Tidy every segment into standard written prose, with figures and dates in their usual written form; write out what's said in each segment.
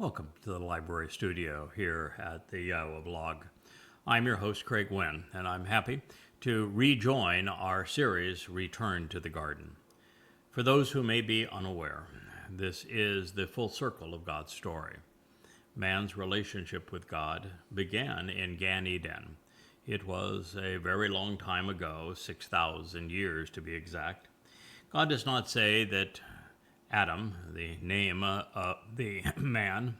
Welcome to the library studio here at the YAHOWAH blog. I'm your host, Craig Winn, and I'm happy to rejoin our series, Return to the Garden. For those who may be unaware, this is the full circle of God's story. Man's relationship with God began in Gan Eden. It was a very long time ago, 6,000 years to be exact. God does not say that Adam, the name of the man,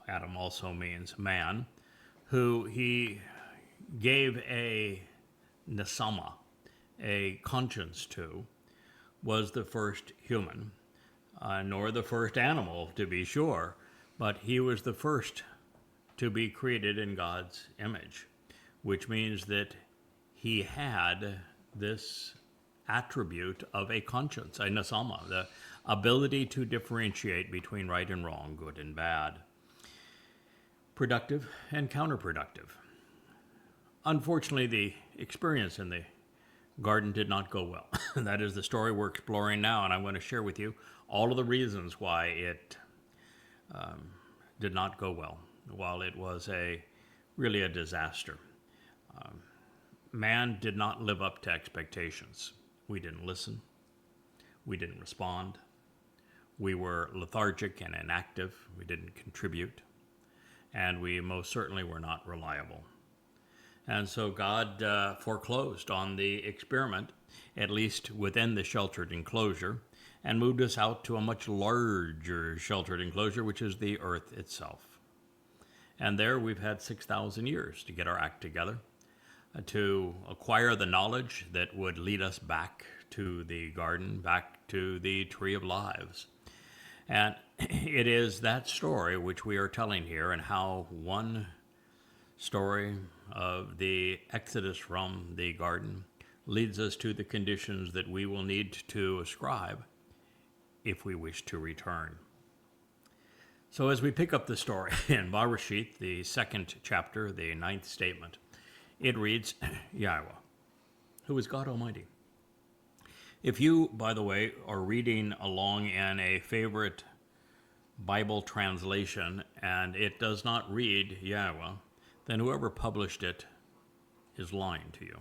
Adam also means man, who he gave a nesama, a conscience to, was the first human, nor the first animal to be sure, but he was the first to be created in God's image, which means that he had this attribute of a conscience, a nesama, the ability to differentiate between right and wrong, good and bad, productive and counterproductive. Unfortunately, the experience in the garden did not go well. That is the story we're exploring now, and I'm going to share with you all of the reasons why it did not go well, while it was really a disaster. Man did not live up to expectations. We didn't listen. We didn't respond. We were lethargic and inactive. We didn't contribute. And we most certainly were not reliable. And so God foreclosed on the experiment, at least within the sheltered enclosure, and moved us out to a much larger sheltered enclosure, which is the earth itself. And there we've had 6,000 years to get our act together, to acquire the knowledge that would lead us back to the garden, back to the Tree of Lives. And it is that story which we are telling here, and how one story of the exodus from the garden leads us to the conditions that we will need to ascribe if we wish to return. So as we pick up the story in Bereshith, the 2nd chapter, the 9th statement, it reads, YAHOWAH, who is God Almighty. If you, by the way, are reading along in a favorite Bible translation and it does not read YAHOWAH, then whoever published it is lying to you.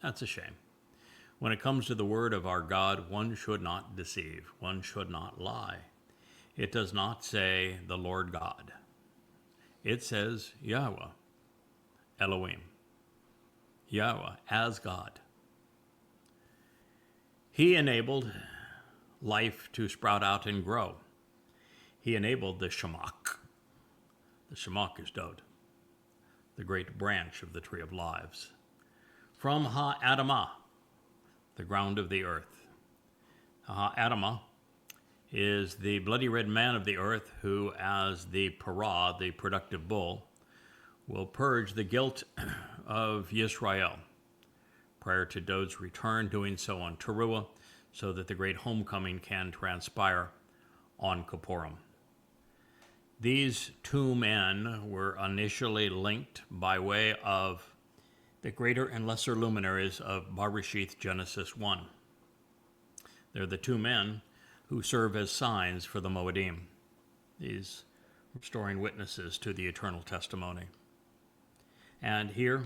That's a shame. When it comes to the word of our God, one should not deceive. One should not lie. It does not say the Lord God. It says YAHOWAH, Elohim. YAHOWAH as God. He enabled life to sprout out and grow. He enabled the shamak. The shamak is Dowd, the great branch of the Tree of Lives. From Ha-Adamah, the ground of the earth. Ha-Adamah is the bloody red man of the earth who, as the parah, the productive bull, will purge the guilt of Yisra'el prior to Dowd's return, doing so on Teruah, so that the great homecoming can transpire on Kippurim. These two men were initially linked by way of the greater and lesser luminaries of Bereshith Genesis 1. They're the two men who serve as signs for the Moedim, these restoring witnesses to the eternal testimony. And here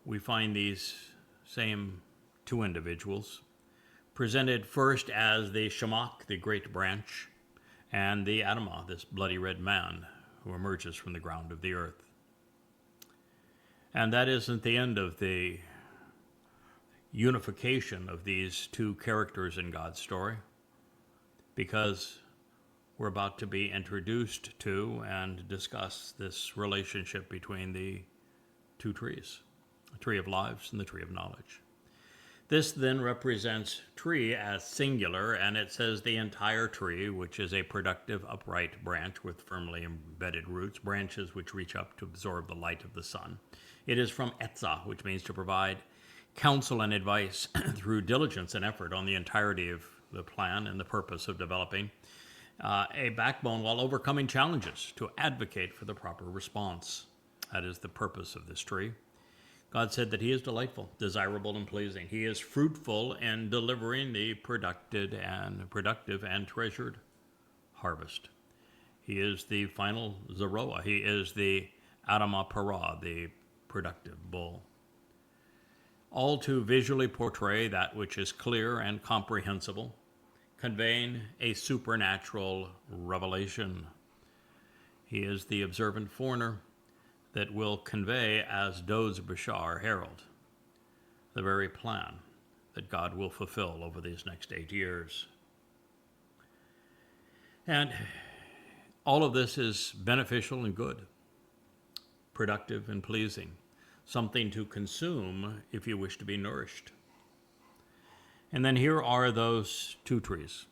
we find these same two individuals presented first as the shamak, the great branch, and the Adamah, this bloody red man who emerges from the ground of the earth. And that isn't the end of the unification of these two characters in God's story, because we're about to be introduced to and discuss this relationship between the two trees, the Tree of Lives and the Tree of Knowledge. This then represents tree as singular, and it says the entire tree, which is a productive, upright branch with firmly embedded roots, branches which reach up to absorb the light of the sun. It is from etzah, which means to provide counsel and advice through diligence and effort on the entirety of the plan and the purpose of developing a backbone while overcoming challenges to advocate for the proper response. That is the purpose of this tree. God said that he is delightful, desirable, and pleasing. He is fruitful in delivering the productive and treasured harvest. He is the final Zeroah. He is the Adamah Parah, the productive bull. All to visually portray that which is clear and comprehensible, conveying a supernatural revelation. He is the observant foreigner that will convey as Dod's Bashar herald the very plan that God will fulfill over these next 8 years. And all of this is beneficial and good, productive and pleasing, something to consume if you wish to be nourished. And then here are those two trees.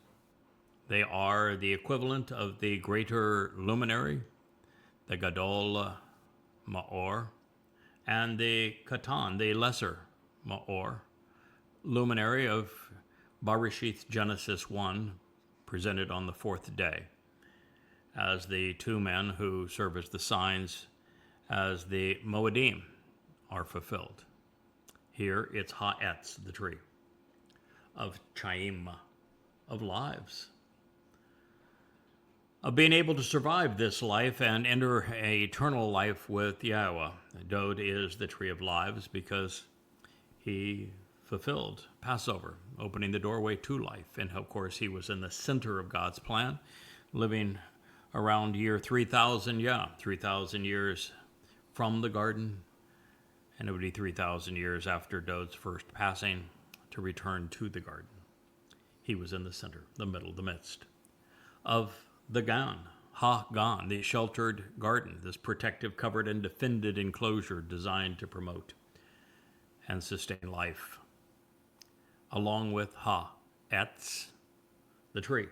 They are the equivalent of the greater luminary, the Gadol Ma'or, and the Katan, the lesser Ma'or, luminary of Bereshith Genesis 1, presented on the fourth day, as the two men who serve as the signs as the Moedim are fulfilled. Here it's Ha'etz, the tree of Chaim, of lives, of being able to survive this life and enter an eternal life with YAHOWAH. Dowd is the Tree of Lives because he fulfilled Passover, opening the doorway to life. And of course, he was in the center of God's plan, living around year 3,000, 3,000 years from the garden. And it would be 3,000 years after Dowd's first passing to return to the garden. He was in the center, the middle, the midst of the Gan, Ha-Gan, the sheltered garden, this protective, covered, and defended enclosure designed to promote and sustain life, along with Ha-Etz, the tree,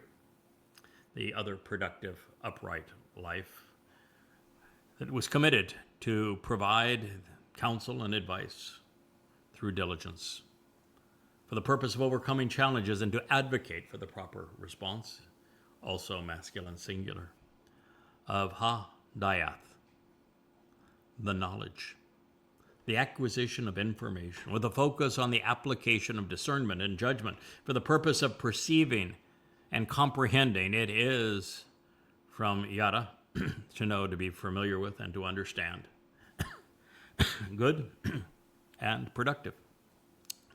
the other productive, upright life that was committed to provide counsel and advice through diligence for the purpose of overcoming challenges and to advocate for the proper response, also masculine singular, of Ha-Dayath, the knowledge, the acquisition of information, with a focus on the application of discernment and judgment for the purpose of perceiving and comprehending. It is from Yada, to know, to be familiar with, and to understand. Good and productive.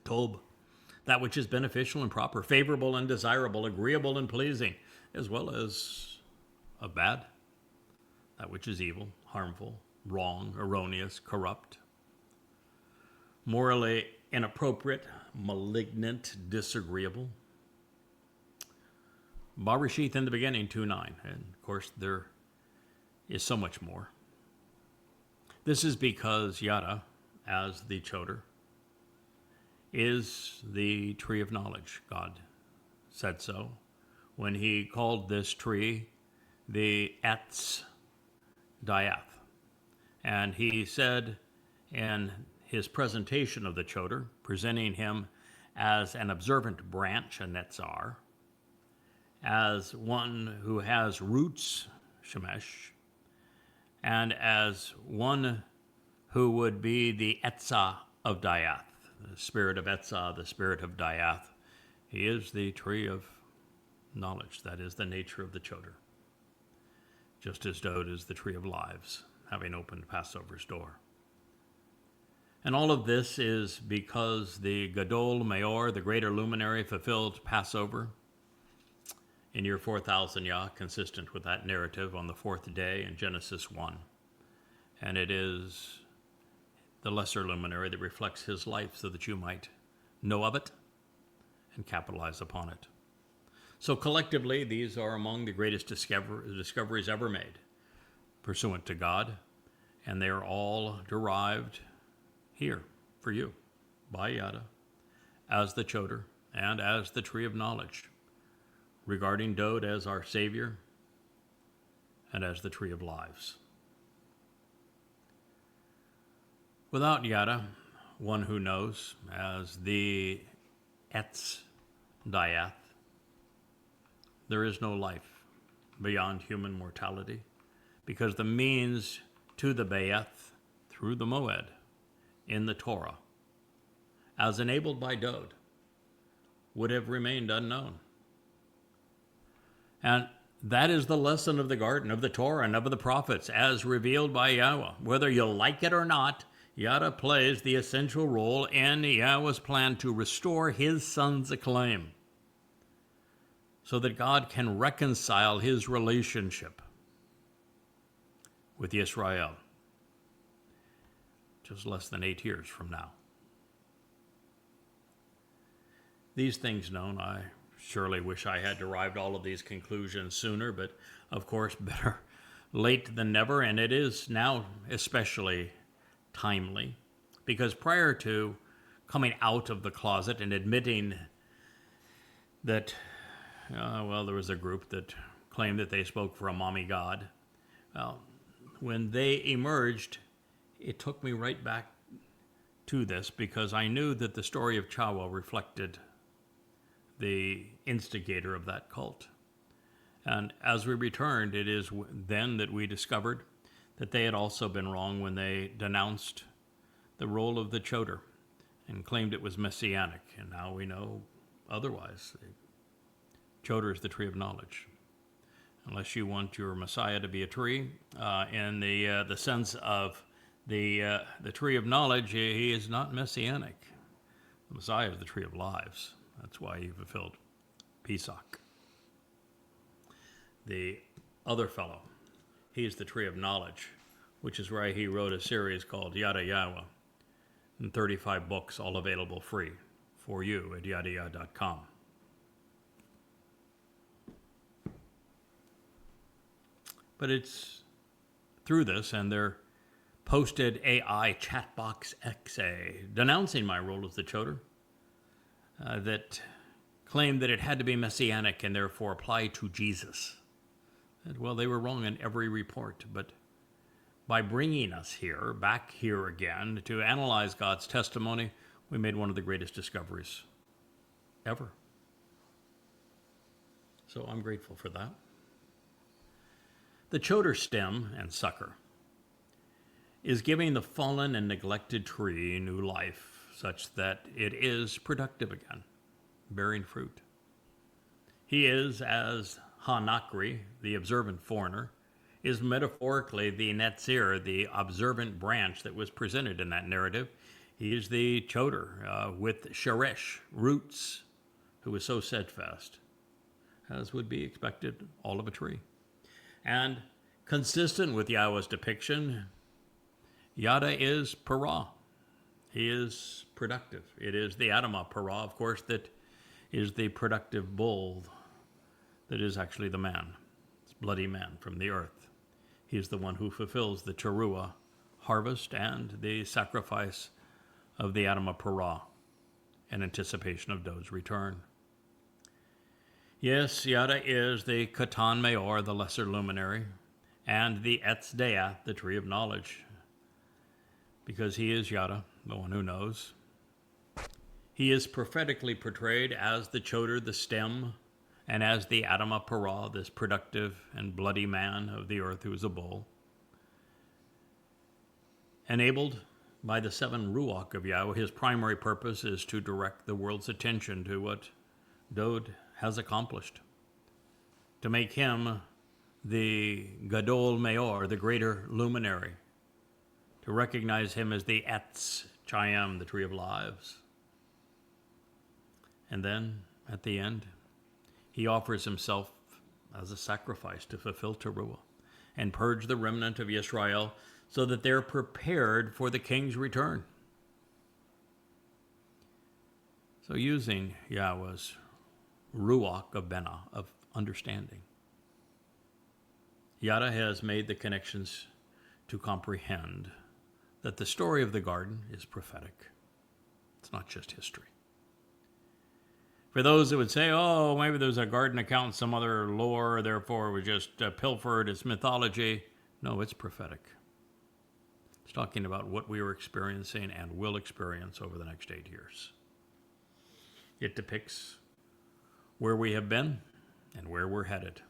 Tob, that which is beneficial and proper, favorable and desirable, agreeable and pleasing, as well as of bad, that which is evil, harmful, wrong, erroneous, corrupt, morally inappropriate, malignant, disagreeable. Bereshith in the beginning, 2:9. And of course, there is so much more. This is because Yada, as the Choter, is the tree of knowledge. God said so when he called this tree the Etz Dayath. And he said in his presentation of the Choter, presenting him as an observant branch, a Netzar, as one who has roots, Shemesh, and as one who would be the Etzah of Dayath, the spirit of Etzah, the spirit of Dayath. He is the tree of knowledge. That is the nature of the Choter. Just as Dowd is the tree of lives, having opened Passover's door. And all of this is because the Gadol Maor, the greater luminary, fulfilled Passover in year 4,000 Yah, consistent with that narrative on the fourth day in Genesis 1. And it is the lesser luminary that reflects his life so that you might know of it and capitalize upon it. So collectively, these are among the greatest discoveries ever made, pursuant to God, and they are all derived here for you by Yada as the Choter and as the tree of knowledge, regarding Dowd as our Savior and as the tree of lives. Without Yada, one who knows, as the Etz Dayath, there is no life beyond human mortality, because the means to the Bayeth through the Moed in the Torah, as enabled by Dowd, would have remained unknown. And That is the lesson of the garden, of the Torah, and of the prophets, as revealed by Yahweh. Whether you like it or not, Yada plays the essential role in Yahweh's plan to restore his son's acclaim, so that God can reconcile his relationship with Yisra'el just less than 8 years from now. These things known, I surely wish I had derived all of these conclusions sooner, but of course, better late than never, and it is now especially timely, because prior to coming out of the closet and admitting that, there was a group that claimed that they spoke for a mommy god. Well, when they emerged, it took me right back to this, because I knew that the story of YAHOWAH reflected the instigator of that cult. And as we returned, it is then that we discovered that they had also been wrong when they denounced the role of the Choter and claimed it was messianic. And now we know otherwise. Choter is the tree of knowledge. Unless you want your Messiah to be a tree, in the sense of the tree of knowledge, he is not messianic. The Messiah is the tree of lives. That's why he fulfilled Pesach. The other fellow, he's the tree of knowledge, which is why he wrote a series called YadaYahowah, and 35 books, all available free for you at YadaYah.com. But it's through this and their posted AI chatbox XA denouncing my role as the Choter that claimed that it had to be messianic and therefore apply to Jesus. And, well, they were wrong in every report, but by bringing us here, back here again, to analyze God's testimony, we made one of the greatest discoveries ever. So I'm grateful for that. The Choter stem and sucker is giving the fallen and neglected tree new life, such that it is productive again, bearing fruit. He is, as Ha-Nakri, the observant foreigner, is metaphorically the Netzir, the observant branch that was presented in that narrative. He is the Choter with Sheresh, roots, who is so steadfast, as would be expected, all of a tree. And consistent with Yahweh's depiction, Yada is Parah. He is productive. It is the Adamah Parah, of course, that is the productive bull that is actually the man. It's bloody man from the earth. He is the one who fulfills the Teruah harvest and the sacrifice of the Adamah Parah in anticipation of Dowd's return. Yes, Yada is the Katan Meor, the lesser luminary, and the Etz Deah, the tree of knowledge, because he is Yada, the one who knows. He is prophetically portrayed as the Choter, the stem, and as the Adamah Parah, this productive and bloody man of the earth who is a bull. Enabled by the 7 Ruach of Yahweh, his primary purpose is to direct the world's attention to what Dowd has accomplished, to make him the Gadol Meor, the greater luminary, to recognize him as the Etz Chaim, the tree of lives. And then, at the end, he offers himself as a sacrifice to fulfill Teruah and purge the remnant of Yisra'el so that they're prepared for the king's return. So using Yahweh's Ruach of Benah, of understanding, Yada has made the connections to comprehend that the story of the garden is prophetic. It's not just history. For those that would say, oh, maybe there's a garden account, some other lore, therefore it was just pilfered, it's mythology. No, it's prophetic. It's talking about what we are experiencing and will experience over the next 8 years. It depicts where we have been and where we're headed,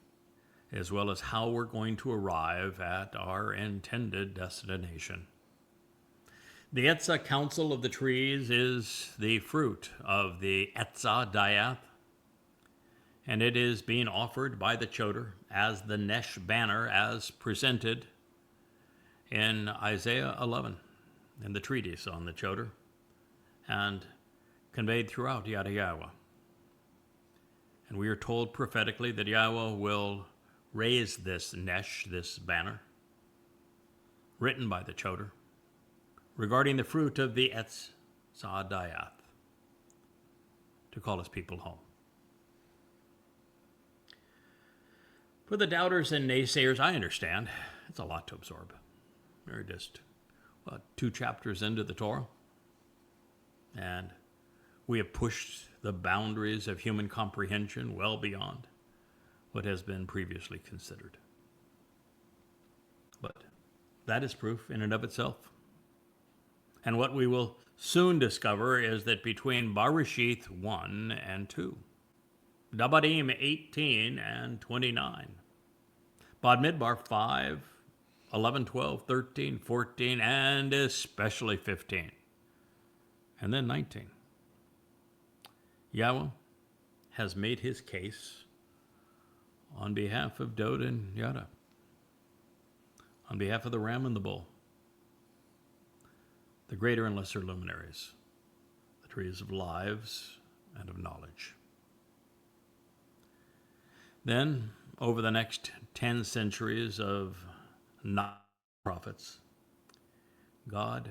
as well as how we're going to arrive at our intended destination. The Etzah Council of the Trees is the fruit of the Etzah Dayath. And it is being offered by the Choter as the Nesh banner as presented in Isaiah 11 in the treatise on the Choter and conveyed throughout YadaYahowah. And we are told prophetically that Yahweh will raise this Nesh, this banner, written by the Choter, regarding the fruit of the Etz Sa'adayath, to call his people home. For the doubters and naysayers, I understand. It's a lot to absorb. We're just, 2 chapters into the Torah, and we have pushed the boundaries of human comprehension well beyond what has been previously considered. But that is proof in and of itself. And what we will soon discover is that between Barashith 1 and 2, Dabarim 18 and 29, Bamidbar 5, 11, 12, 13, 14, and especially 15, and then 19, Yahweh has made his case on behalf of Dowd and Yada, on behalf of the ram and the bull, the greater and lesser luminaries, the trees of lives and of knowledge. Then, over the next 10 centuries of prophets, God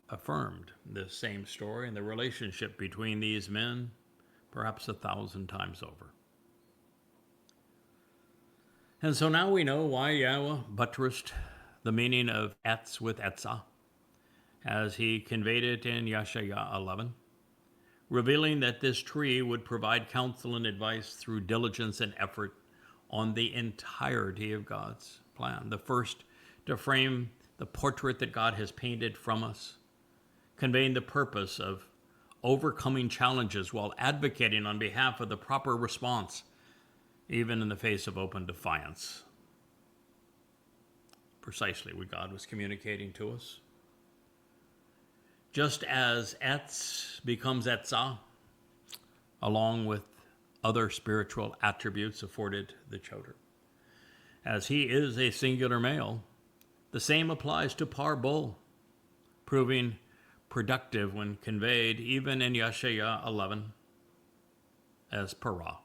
affirmed this same story and the relationship between these men perhaps 1,000 times over. And so now we know why Yahweh buttressed the meaning of Etz with Etzah, as he conveyed it in Yeshaya 11, revealing that this tree would provide counsel and advice through diligence and effort on the entirety of God's plan. The first to frame the portrait that God has painted from us, conveying the purpose of overcoming challenges while advocating on behalf of the proper response, even in the face of open defiance. Precisely what God was communicating to us. Just as Etz becomes Etzah, along with other spiritual attributes afforded the Choter, as he is a singular male, the same applies to Par Bull, proving productive when conveyed even in Yeshaya 11 as Parah.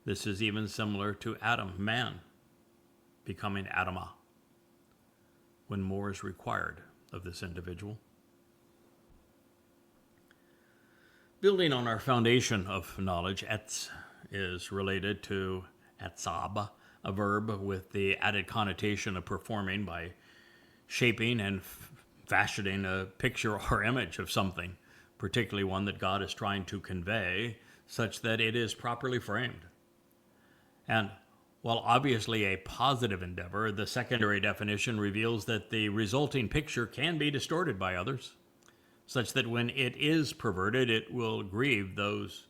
This is even similar to Adam, man, becoming Adamah, when more is required of this individual. Building on our foundation of knowledge, Etz is related to Etzab, a verb with the added connotation of performing by shaping and fashioning a picture or image of something, particularly one that God is trying to convey, such that it is properly framed. And while obviously a positive endeavor, the secondary definition reveals that the resulting picture can be distorted by others, such that when it is perverted, it will grieve those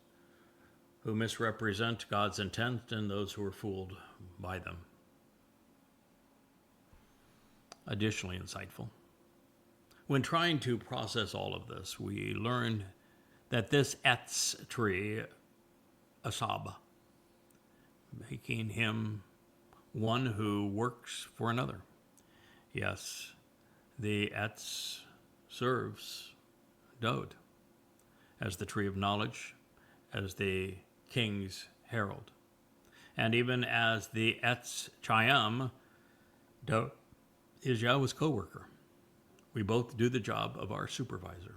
who misrepresent God's intent and those who are fooled by them. Additionally insightful, when trying to process all of this, we learned that this Etz tree, Asab, making him one who works for another. Yes, the Etz serves Dowd as the tree of knowledge, as the king's herald, and even as the Etz Chaim, Dowd is Yahweh's co-worker. We both do the job of our supervisor,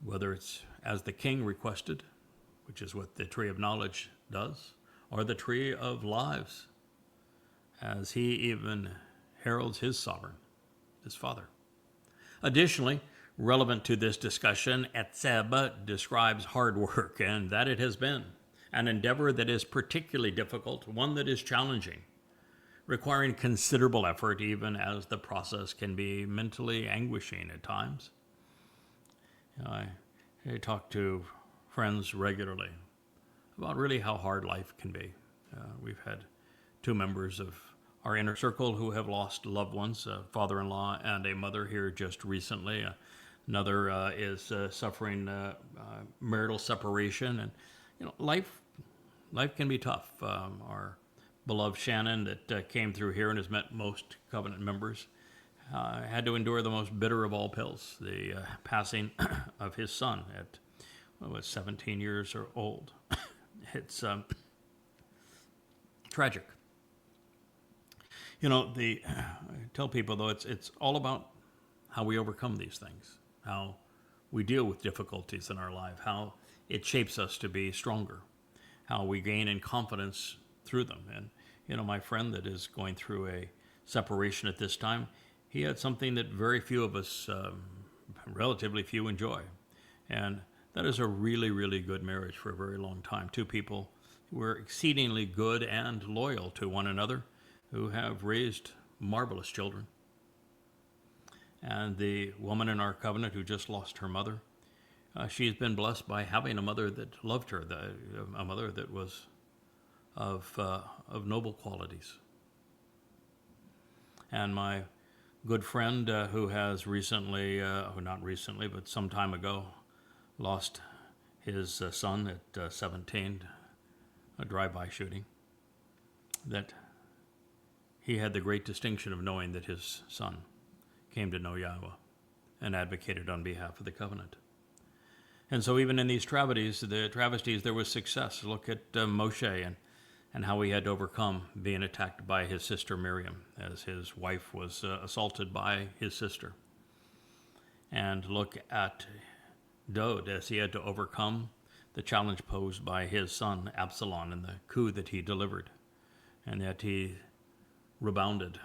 whether it's as the king requested, which is what the tree of knowledge does, or the Tree of Lives, as he even heralds his sovereign, his father. Additionally, relevant to this discussion, Etzeb describes hard work, and that it has been an endeavor that is particularly difficult, one that is challenging, requiring considerable effort, even as the process can be mentally anguishing at times. I talk to friends regularly about really how hard life can be. We've had 2 members of our inner circle who have lost loved ones, a father-in-law and a mother here just recently. Another is suffering marital separation and life can be tough. Our beloved Shannon that came through here and has met most covenant members had to endure the most bitter of all pills, the passing of his son at 17 years old. It's tragic. I tell people, though, it's all about how we overcome these things, how we deal with difficulties in our life, how it shapes us to be stronger, how we gain in confidence through them. And, my friend that is going through a separation at this time, he had something that very few of us, relatively few, enjoy. And that is a really, really good marriage for a very long time. Two people who were exceedingly good and loyal to one another, who have raised marvelous children. And the woman in our covenant who just lost her mother, she's been blessed by having a mother that loved her, a mother that was of noble qualities. And my good friend who has recently, not recently, but some time ago, lost his son at 17, a drive-by shooting, that he had the great distinction of knowing that his son came to know YAHOWAH and advocated on behalf of the covenant. And so even in these travesties, there was success. Look at Moshe and how he had to overcome being attacked by his sister Miriam as his wife was assaulted by his sister. And look at Dowd as he had to overcome the challenge posed by his son Absalom and the coup that he delivered, and that he rebounded,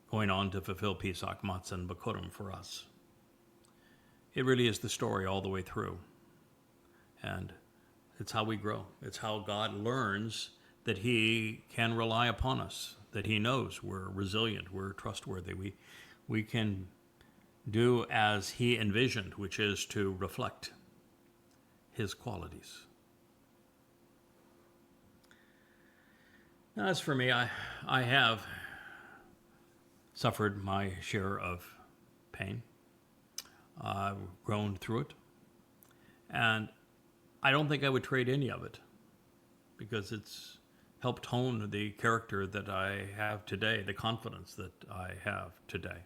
going on to fulfill Pesach, Matsah, and Bakurim for us. It really is the story all the way through. And it's how we grow. It's how God learns that he can rely upon us, that he knows we're resilient, we're trustworthy. We can do as he envisioned, which is to reflect his qualities. Now, as for me, I have suffered my share of pain. I've grown through it. And I don't think I would trade any of it, because it's helped hone the character that I have today, the confidence that I have today.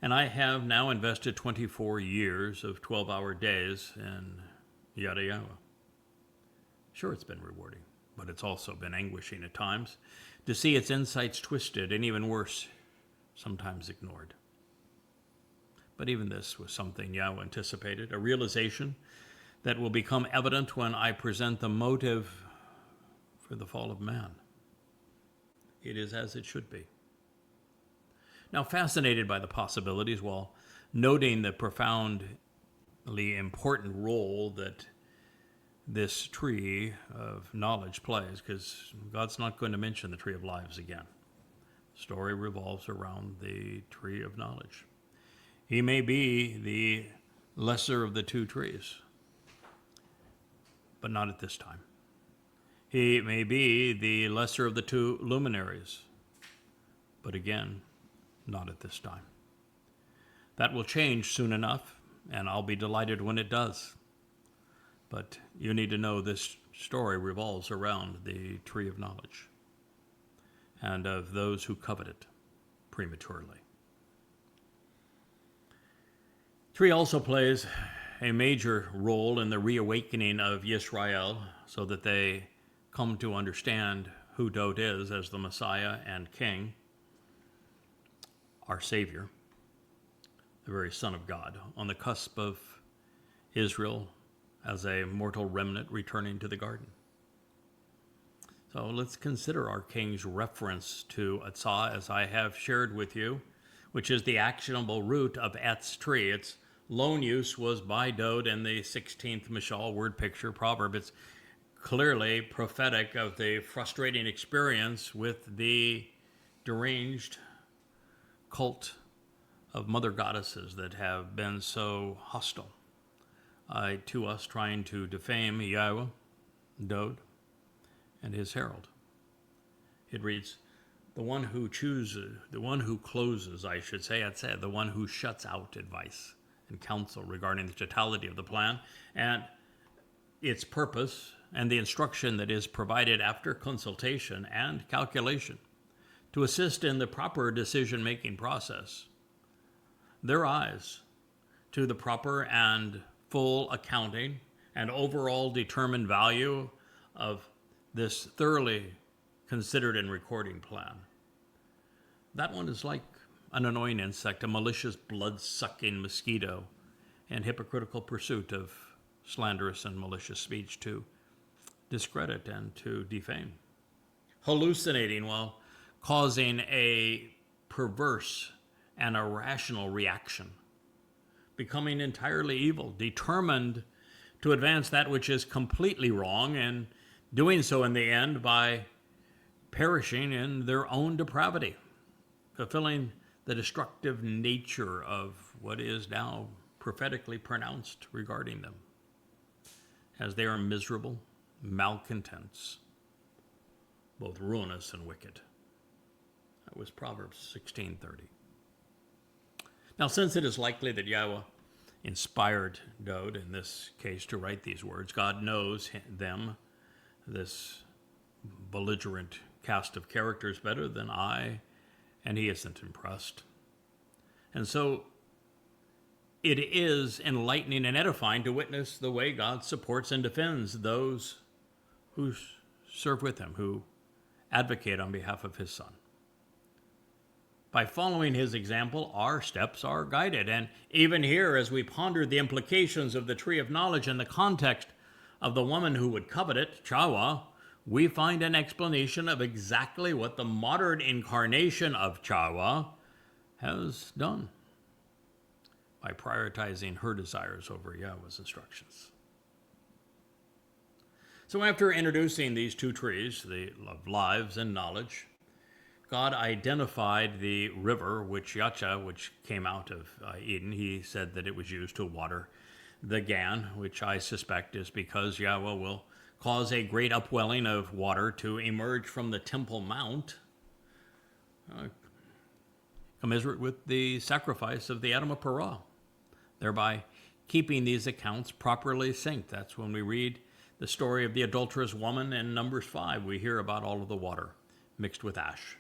And I have now invested 24 years of 12-hour days in YadaYahowah. Sure, it's been rewarding, but it's also been anguishing at times to see its insights twisted and, even worse, sometimes ignored. But even this was something YAHOWAH anticipated, a realization that will become evident when I present the motive for the fall of man. It is as it should be. Now, fascinated by the possibilities, while noting the profoundly important role that this tree of knowledge plays, because God's not going to mention the Tree of Lives again. The story revolves around the Tree of Knowledge. He may be the lesser of the two trees, but not at this time. He may be the lesser of the two luminaries, but again, not at this time. That will change soon enough, and I'll be delighted when it does. But you need to know this story revolves around the Tree of Knowledge and of those who covet it prematurely. Tree also plays a major role in the reawakening of Yisra'el so that they come to understand who Dowd is as the Messiah and King, our Savior, the very Son of God, on the cusp of Israel as a mortal remnant returning to the garden. So let's consider our King's reference to Atzah, as I have shared with you, which is the actionable root of Etz tree. Its loan use was by Dowd in the 16th Mishal word picture proverb. It's clearly prophetic of the frustrating experience with the deranged cult of mother goddesses that have been so hostile to us, trying to defame YAHOWAH, Dowd, and his herald. It reads, the one who closes, I should say, the one who shuts out advice and counsel regarding the totality of the plan, and its purpose and the instruction that is provided after consultation and calculation to assist in the proper decision-making process. Their eyes to the proper and full accounting and overall determined value of this thoroughly considered and recording plan. That one is like an annoying insect, a malicious blood-sucking mosquito in hypocritical pursuit of slanderous and malicious speech to discredit and to defame. Hallucinating while causing a perverse and irrational reaction. Becoming entirely evil, determined to advance that which is completely wrong, and doing so in the end by perishing in their own depravity, fulfilling the destructive nature of what is now prophetically pronounced regarding them, as they are miserable, malcontents, both ruinous and wicked. That was Proverbs 16:30. Now, since it is likely that Yahweh inspired Dowd, in this case, to write these words, God knows them, this belligerent cast of characters, better than I, and he isn't impressed. And so it is enlightening and edifying to witness the way God supports and defends those who serve with him, who advocate on behalf of his Son. By following his example, our steps are guided. And even here, as we ponder the implications of the Tree of Knowledge in the context of the woman who would covet it, YAHOWAH, we find an explanation of exactly what the modern incarnation of YAHOWAH has done by prioritizing her desires over Yahweh's instructions. So after introducing these two trees, the of lives and knowledge, God identified the river, which came out of Eden. He said that it was used to water the Gan, which I suspect is because Yahweh will cause a great upwelling of water to emerge from the Temple Mount, commensurate with the sacrifice of the Adam of Parah, thereby keeping these accounts properly synced. That's when we read the story of the adulterous woman in Numbers 5. We hear about all of the water mixed with ash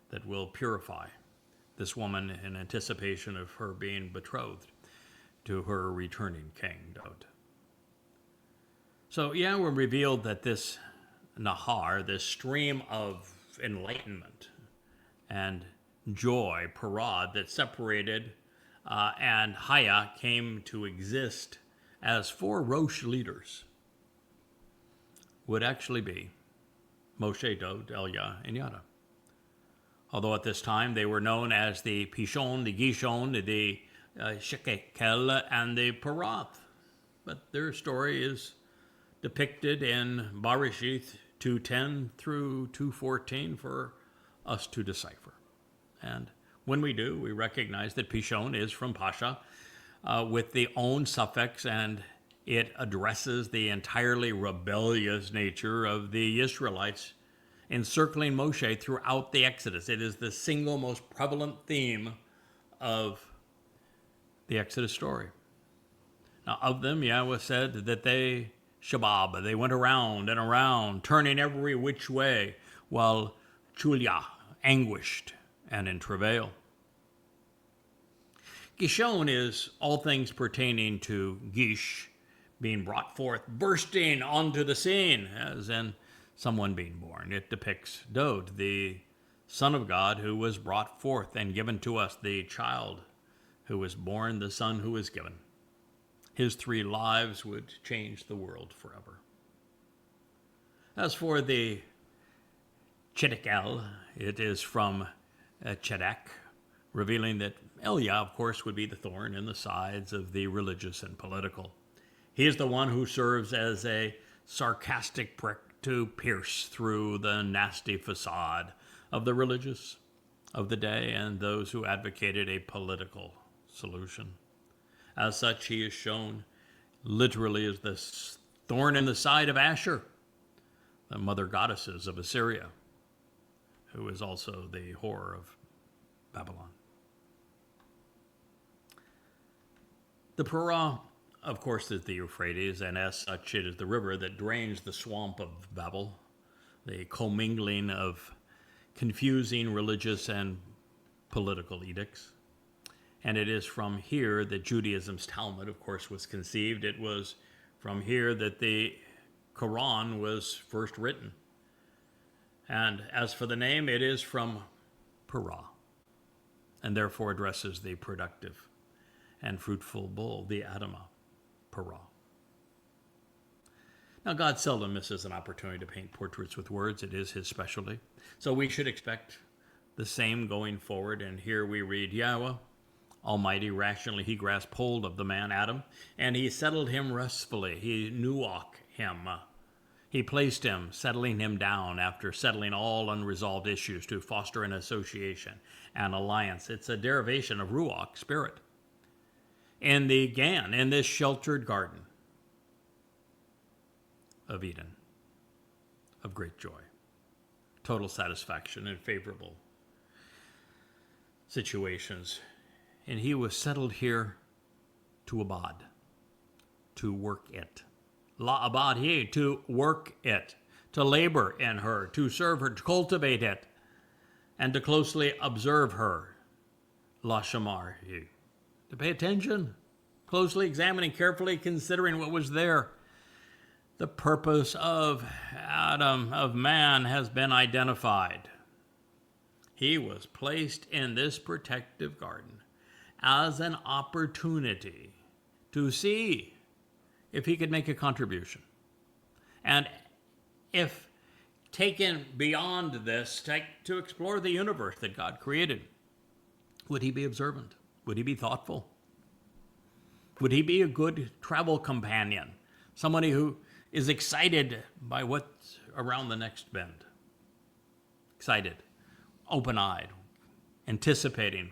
that will purify this woman in anticipation of her being betrothed to her returning king, Dowd. So Yahweh revealed that this Nahar, this stream of enlightenment and joy, Parad, that separated and Haya came to exist as four Rosh leaders, would actually be Moshe, Dowd, Elia, and Yada. Although at this time they were known as the Pishon, the Gishon, the Shekekel, and the Parath. But their story is depicted in Bereshith 2:10 through 2:14 for us to decipher. And when we do, we recognize that Pishon is from Pasha with the own suffix, and it addresses the entirely rebellious nature of the Israelites encircling Moshe throughout the Exodus. It is the single most prevalent theme of the Exodus story. Now, of them, Yahweh said that they went around and around, turning every which way, while Chulia anguished and in travail. Gishon is all things pertaining to Gish, being brought forth, bursting onto the scene, as in someone being born. It depicts Dowd, the Son of God, who was brought forth and given to us, the child who was born, the Son who was given. His 3 lives would change the world forever. As for the Chedekel, it is from Chedek, revealing that Elia, of course, would be the thorn in the sides of the religious and political. He is the one who serves as a sarcastic prick to pierce through the nasty facade of the religious of the day and those who advocated a political solution. As such, he is shown literally as the thorn in the side of Asher, the mother goddesses of Assyria, who is also the whore of Babylon. The Parah of course, is the Euphrates, and as such, it is the river that drains the swamp of Babel, the commingling of confusing religious and political edicts. And it is from here that Judaism's Talmud, of course, was conceived. It was from here that the Quran was first written. And as for the name, it is from Perah, and therefore addresses the productive and fruitful bull, the Adamah, Perah. Now, God seldom misses an opportunity to paint portraits with words. It is his specialty. So we should expect the same going forward. And here we read, Yahweh, Almighty, rationally, he grasped hold of the man Adam, and he settled him restfully. He nuach him. He placed him, settling him down after settling all unresolved issues to foster an association, an alliance. It's a derivation of ruach, spirit. In the Gan, in this sheltered garden of Eden, of great joy, total satisfaction and favorable situations. And he was settled here to abad, to work it. La abad he, to work it, to labor in her, to serve her, to cultivate it, and to closely observe her. La shamar he, to pay attention, closely examining, carefully considering what was there. The purpose of Adam, of man, has been identified. He was placed in this protective garden as an opportunity to see if he could make a contribution. And if taken beyond this, to explore the universe that God created, would he be observant? Would he be thoughtful? Would he be a good travel companion? Somebody who is excited by what's around the next bend. Excited, open-eyed, anticipating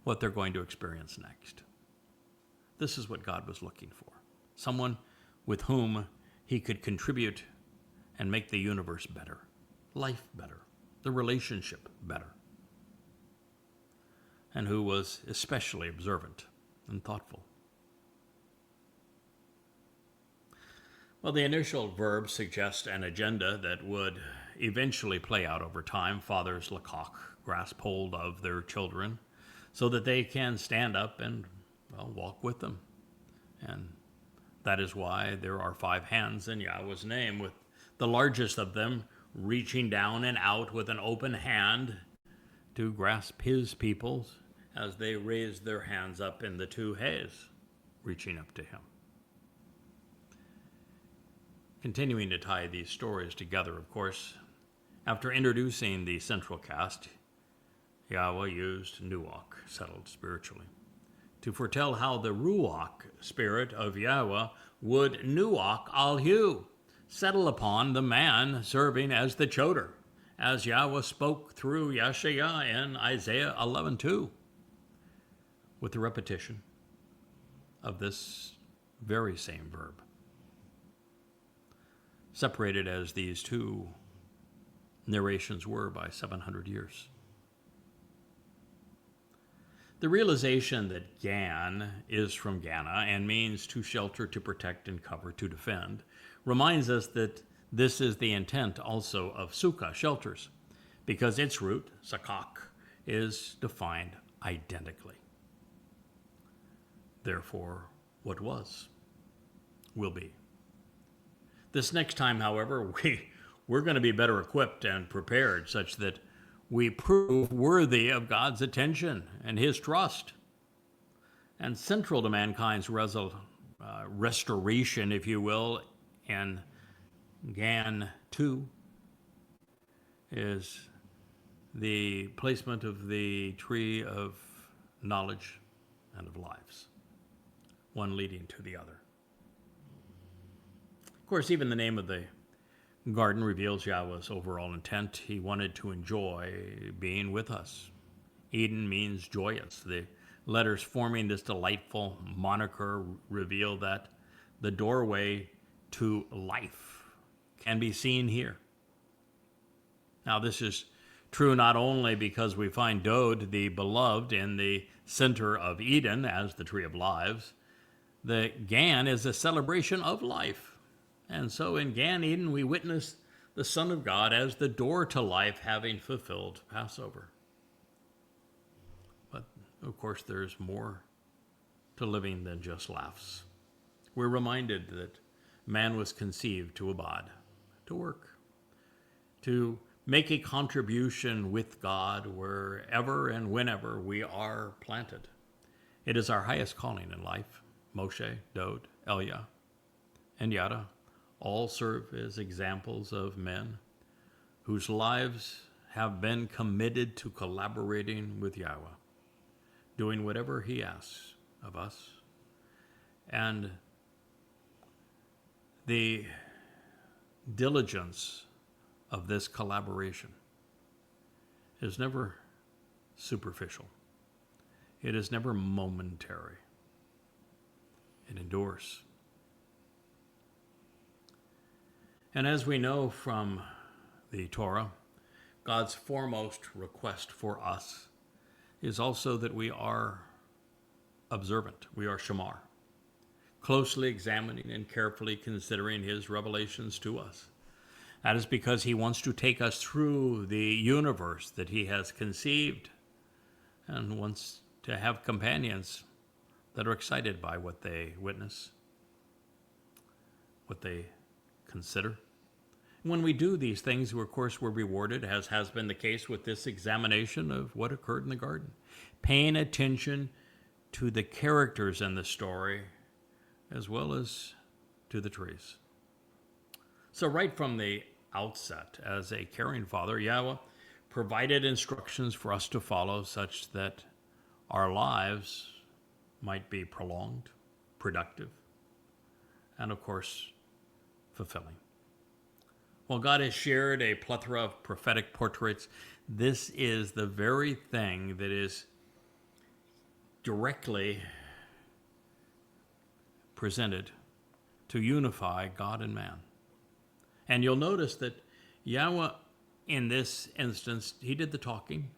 what they're going to experience next. This is what God was looking for. Someone with whom he could contribute and make the universe better, life better, the relationship better, and who was especially observant and thoughtful. Well, the initial verbs suggest an agenda that would eventually play out over time. Fathers lakach, grasp hold of their children so that they can stand up and, well, walk with them. And that is why there are 5 hands in Yahweh's name, with the largest of them reaching down and out with an open hand to grasp his people as they raise their hands up in the 2 hays, reaching up to him. Continuing to tie these stories together, of course, after introducing the central cast, Yahweh used nuach, settled spiritually, to foretell how the ruach spirit of Yahweh would nuach al-hu, settle upon the man serving as the Choter, as Yahweh spoke through Yeshaya in Isaiah 11:2, with the repetition of this very same verb, separated as these 2 narrations were by 700 years. The realization that Gan is from Gana and means to shelter, to protect, and cover, to defend, reminds us that this is the intent also of Sukkah, shelters, because its root, sakak, is defined identically. Therefore, what was, will be. This next time, however, we're going to be better equipped and prepared such that we prove worthy of God's attention and his trust. And central to mankind's restoration, if you will, in Gan 2 is the placement of the tree of knowledge and of lives, one leading to the other. Of course, even the name of the garden reveals Yahweh's overall intent. He wanted to enjoy being with us. Eden means joyous. The letters forming this delightful moniker reveal that the doorway to life can be seen here. Now, this is true not only because we find Dowd, the beloved, in the center of Eden as the Tree of Lives, The Gan is a celebration of life. And so in Gan Eden, we witness the Son of God as the door to life, having fulfilled Passover. But, of course, there's more to living than just laughs. We're reminded that man was conceived to abide, to work, to make a contribution with God wherever and whenever we are planted. It is our highest calling in life. Moshe, Dowd, Elia, and Yada all serve as examples of men whose lives have been committed to collaborating with Yahweh, doing whatever he asks of us. And the diligence of this collaboration is never superficial. It is never momentary. It endures. And as we know from the Torah, God's foremost request for us is also that we are observant. We are shamar, closely examining and carefully considering his revelations to us. That is because he wants to take us through the universe that he has conceived and wants to have companions that are excited by what they witness, what they consider. When we do these things, of course, we're rewarded, as has been the case with this examination of what occurred in the garden, paying attention to the characters in the story as well as to the trees. So right from the outset, as a caring father, Yahweh provided instructions for us to follow such that our lives might be prolonged, productive, and of course, fulfilling. While God has shared a plethora of prophetic portraits, this is the very thing that is directly presented to unify God and man. And you'll notice that Yahweh, in this instance, he did the talking,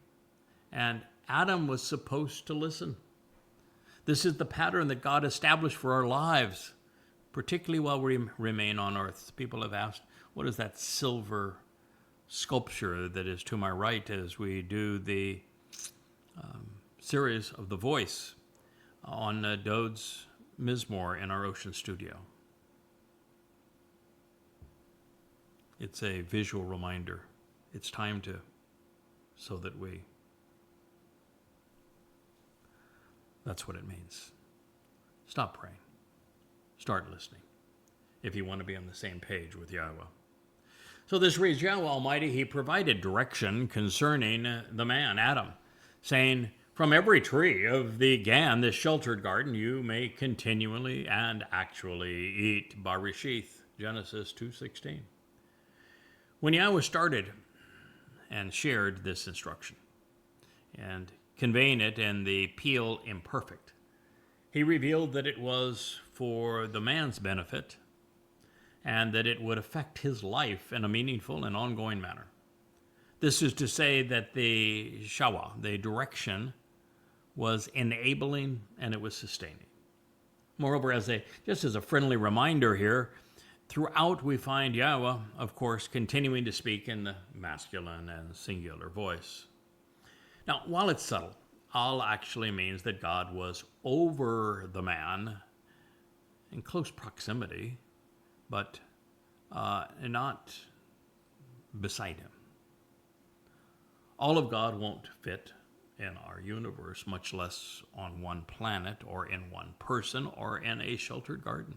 and Adam was supposed to listen. This is the pattern that God established for our lives, particularly while we remain on earth. People have asked, what is that silver sculpture that is to my right as we do the series of The Voice on Dowd's Mizmor in our Ocean studio? It's a visual reminder. It's time so that that's what it means. Stop praying. Start listening if you want to be on the same page with Yahweh. So this reads, Yahweh Almighty, he provided direction concerning the man, Adam, saying, from every tree of the Gan, this sheltered garden, you may continually and actually eat. Barishith, Genesis 2:16. When Yahweh started and shared this instruction and conveying it in the Peel Imperfect, he revealed that it was for the man's benefit and that it would affect his life in a meaningful and ongoing manner. This is to say that the shawah, the direction, was enabling and it was sustaining. Moreover, just as a friendly reminder here, throughout we find Yahweh, of course, continuing to speak in the masculine and singular voice. Now, while it's subtle, all actually means that God was over the man in close proximity, but not beside him. All of God won't fit in our universe, much less on one planet or in one person or in a sheltered garden.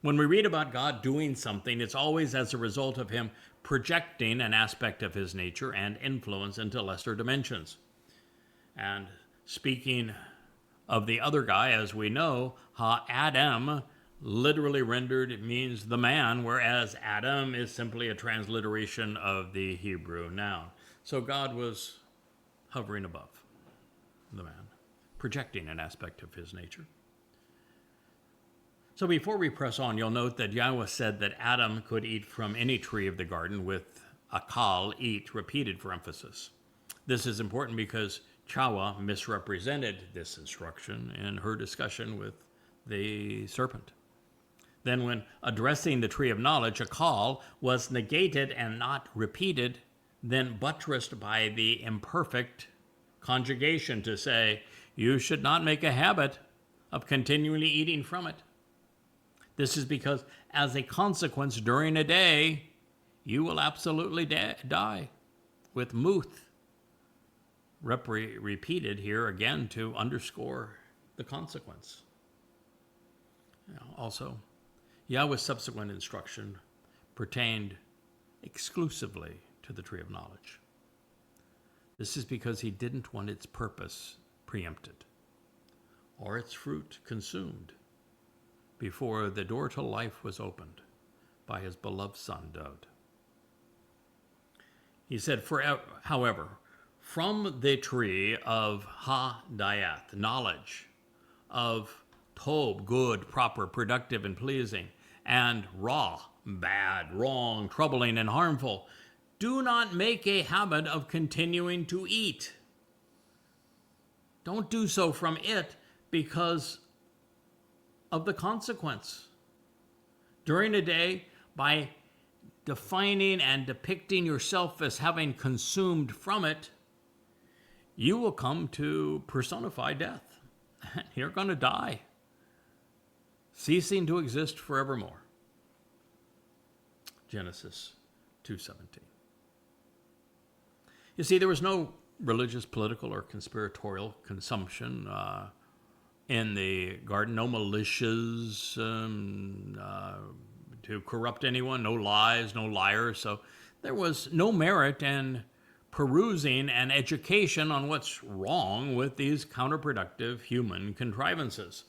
When we read about God doing something, it's always as a result of him projecting an aspect of his nature and influence into lesser dimensions. And speaking of the other guy, as we know, Ha-Adam, literally rendered, it means the man, whereas Adam is simply a transliteration of the Hebrew noun. So God was hovering above the man, projecting an aspect of his nature. So before we press on, you'll note that Yahweh said that Adam could eat from any tree of the garden with akal, eat, repeated for emphasis. This is important because Chawa misrepresented this instruction in her discussion with the serpent. Then when addressing the tree of knowledge, a call was negated and not repeated, then buttressed by the imperfect conjugation to say, you should not make a habit of continually eating from it. This is because as a consequence during a day, you will absolutely die, with muth repeated here again to underscore the consequence. Also, Yahweh's subsequent instruction pertained exclusively to the tree of knowledge. This is because he didn't want its purpose preempted or its fruit consumed before the door to life was opened by his beloved son, Dowd. He said, however, from the tree of Hadayath, knowledge, of Tob, good, proper, productive, and pleasing, and Ra, bad, wrong, troubling, and harmful, do not make a habit of continuing to eat. Don't do so from it because of the consequence. During a day, by defining and depicting yourself as having consumed from it, you will come to personify death. You're going to die, ceasing to exist forevermore. Genesis 2:17. You see, there was no religious, political, or conspiratorial consumption in the garden, no militias to corrupt anyone, no lies, no liars. So there was no merit in perusing and education on what's wrong with these counterproductive human contrivances.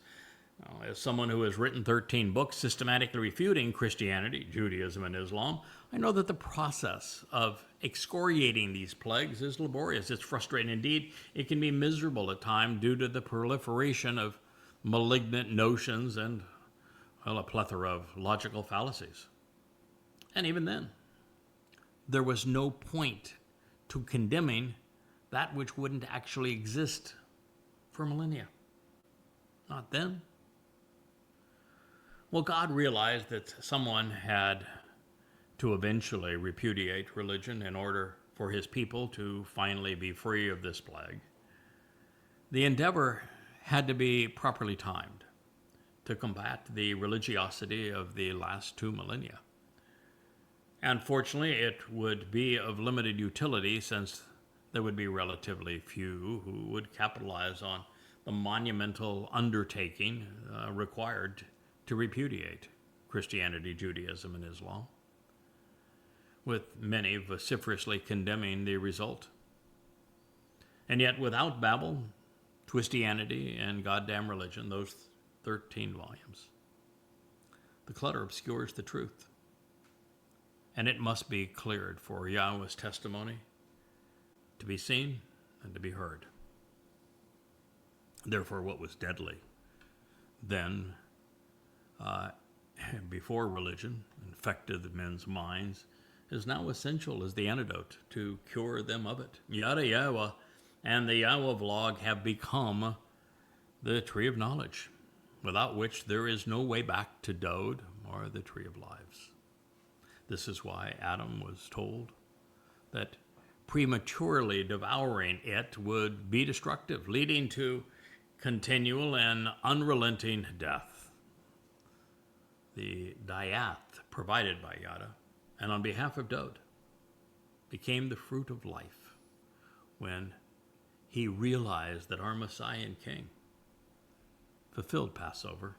Now, as someone who has written 13 books systematically refuting Christianity, Judaism, and Islam, I know that the process of excoriating these plagues is laborious. It's frustrating. Indeed, it can be miserable at times due to the proliferation of malignant notions and, well, a plethora of logical fallacies. And even then, there was no point to condemning that which wouldn't actually exist for millennia. Not then. Well, God realized that someone had to eventually repudiate religion in order for his people to finally be free of this plague. The endeavor had to be properly timed to combat the religiosity of the last 2 millennia. Unfortunately, it would be of limited utility since there would be relatively few who would capitalize on the monumental undertaking required to repudiate Christianity, Judaism, and Islam, with many vociferously condemning the result. And yet, without Babel, Twistianity, and goddamn religion, those 13 volumes, the clutter obscures the truth. And it must be cleared for Yahweh's testimony to be seen and to be heard. Therefore, what was deadly then, before religion infected men's minds, is now essential as the antidote to cure them of it. YadaYahowah and the Yahweh vlog have become the tree of knowledge, without which there is no way back to Dowd or the tree of lives. This is why Adam was told that prematurely devouring it would be destructive, leading to continual and unrelenting death. The diath provided by Yada and on behalf of Dowd became the fruit of life when he realized that our Messiah and King fulfilled Passover,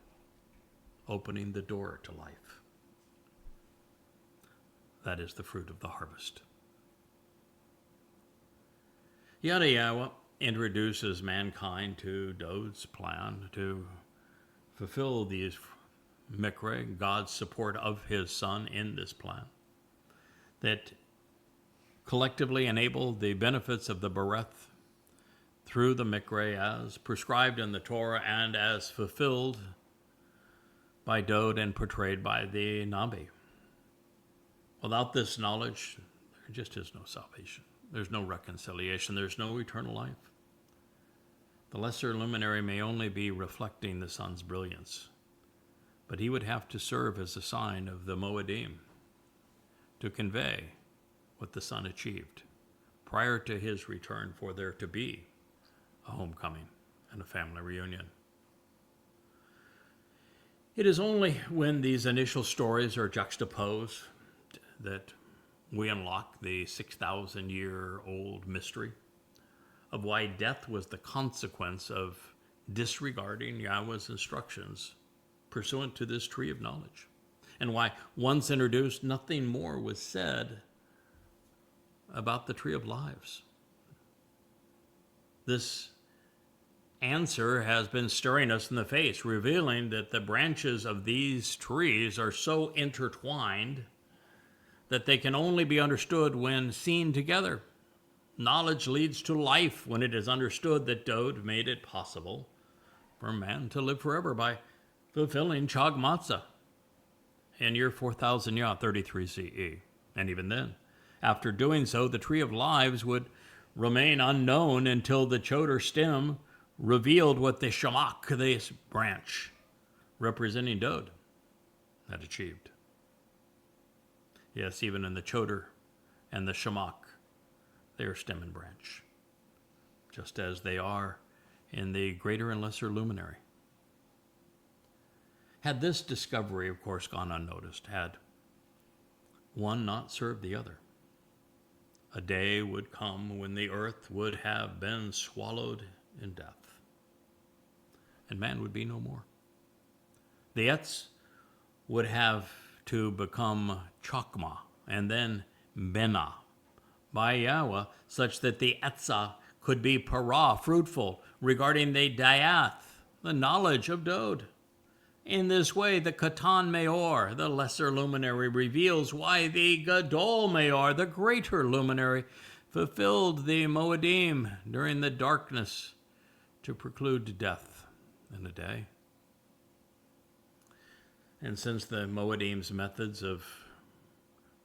opening the door to life. That is the fruit of the harvest. YadaYahowah introduces mankind to Dowd's plan to fulfill these mikre, God's support of his son in this plan, that collectively enable the benefits of the bereth through the mikre as prescribed in the Torah and as fulfilled by Dowd and portrayed by the Nabi. Without this knowledge, there just is no salvation. There's no reconciliation. There's no eternal life. The lesser luminary may only be reflecting the sun's brilliance, but he would have to serve as a sign of the Moedim to convey what the sun achieved prior to his return, for there to be a homecoming and a family reunion. It is only when these initial stories are juxtaposed that we unlock the 6,000-year-old mystery of why death was the consequence of disregarding Yahweh's instructions pursuant to this tree of knowledge, and why, once introduced, nothing more was said about the Tree of Lives. This answer has been staring us in the face, revealing that the branches of these trees are so intertwined that they can only be understood when seen together. Knowledge leads to life when it is understood that Dowd made it possible for man to live forever by fulfilling Chag Matsah in year 4000 Yah 33 CE. And even then, after doing so, the Tree of Lives would remain unknown until the Choter stem revealed what the Shamak, this branch representing Dowd, had achieved. Yes, even in the Choter and the Shamak, they are stem and branch, just as they are in the greater and lesser luminary. Had this discovery, of course, gone unnoticed, had one not served the other, a day would come when the earth would have been swallowed in death, and man would be no more. The Etz would have to become Chokmah and then Benah by Yahweh, such that the Etzah could be Parah, fruitful, regarding the Dayath, the knowledge of Dowd. In this way, the Katan Meor, the lesser luminary, reveals why the Gadol Meor, the greater luminary, fulfilled the Moedim during the darkness to preclude death in a day. And since the Moedim's methods of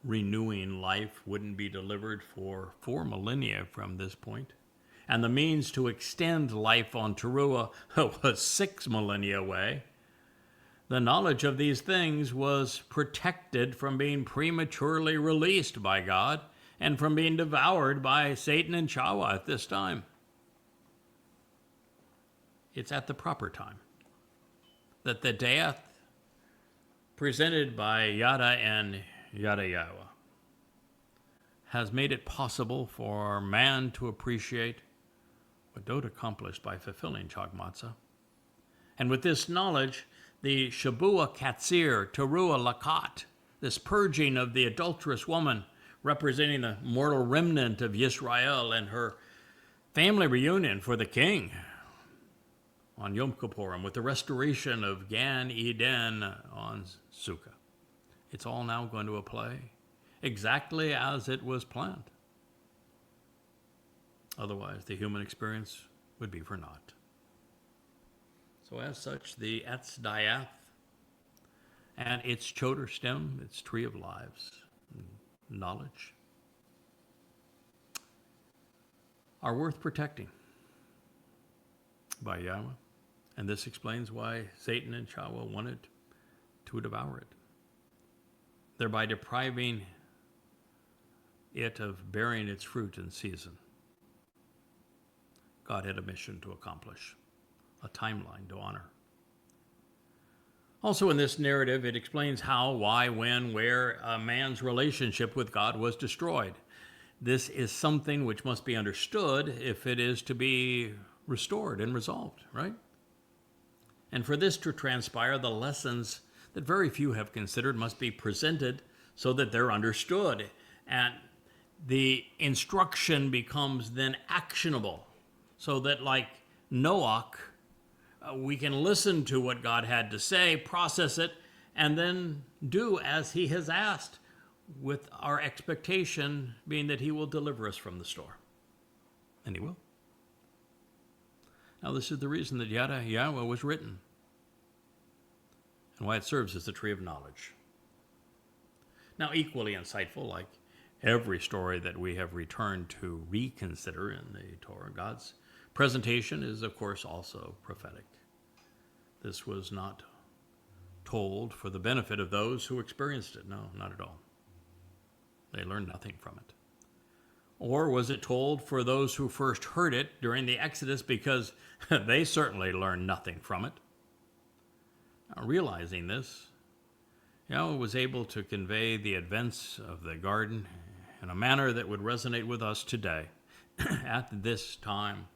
renewing life wouldn't be delivered for 4 millennia from this point, and the means to extend life on Teruah was 6 millennia away, the knowledge of these things was protected from being prematurely released by God and from being devoured by Satan and Chawah at this time. It's at the proper time that the death presented by Yada and YadaYahowah has made it possible for man to appreciate what Dowd accomplished by fulfilling Chag Matsah. And with this knowledge, the Shabua Katsir, Teruah Lakat, this purging of the adulterous woman, representing the mortal remnant of Yisra'el, and her family reunion for the king on Yom Kippurim, with the restoration of Gan Eden on Sukkah. It's all now going to play exactly as it was planned. Otherwise, the human experience would be for naught. So as such, the Etz Dayath and its Choter stem, its Tree of Lives, knowledge, are worth protecting by Yahweh. And this explains why Satan and Chawah wanted to devour it, thereby depriving it of bearing its fruit in season. God had a mission to accomplish, a timeline to honor. Also in this narrative, it explains how, why, when, where a man's relationship with God was destroyed. This is something which must be understood if it is to be restored and resolved, right? And for this to transpire, the lessons that very few have considered must be presented so that they're understood. And the instruction becomes then actionable, so that like Noach, we can listen to what God had to say, process it, and then do as he has asked, with our expectation being that he will deliver us from the storm. And he will. Now, this is the reason that YadaYahowah was written and why it serves as the tree of knowledge. Now, equally insightful, like every story that we have returned to reconsider in the Torah, God's Presentation is, of course, also prophetic. This was not told for the benefit of those who experienced it. No, not at all. They learned nothing from it. Or was it told for those who first heard it during the Exodus, because they certainly learned nothing from it? Now, realizing this, Yahweh was able to convey the events of the garden in a manner that would resonate with us today at this time,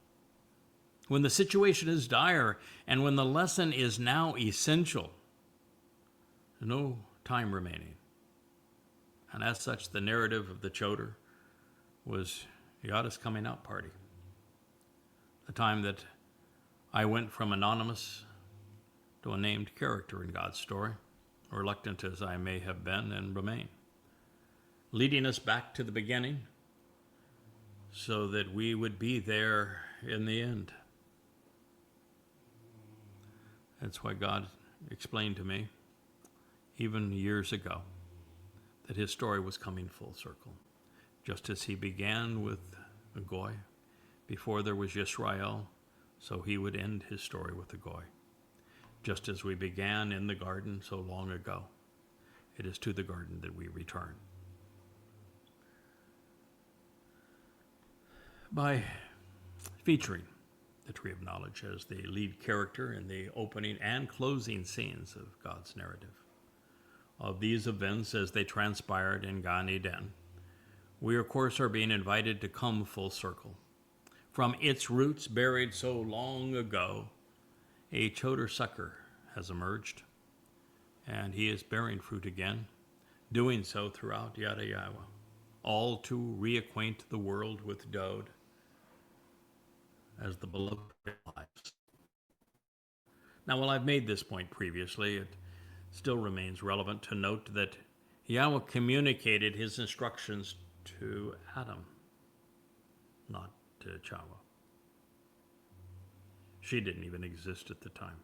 when the situation is dire and when the lesson is now essential. There's no time remaining. And as such, the narrative of the Choter was Yada's coming out party. The time that I went from anonymous to a named character in God's story, reluctant as I may have been and remain, leading us back to the beginning so that we would be there in the end. That's why God explained to me, even years ago, that his story was coming full circle. Just as he began with a Goy, before there was Yisra'el, so he would end his story with a Goy. Just as we began in the garden so long ago, it is to the garden that we return. By featuring the Tree of Knowledge as the lead character in the opening and closing scenes of God's narrative, of these events as they transpired in Gan Eden, we, of course, are being invited to come full circle. From its roots buried so long ago, a Choter sucker has emerged, and he is bearing fruit again, doing so throughout YadaYahowah, all to reacquaint the world with Dowd as the beloved lives. Now, while I've made this point previously, it still remains relevant to note that Yahweh communicated his instructions to Adam, not to Chawah. She didn't even exist at the time.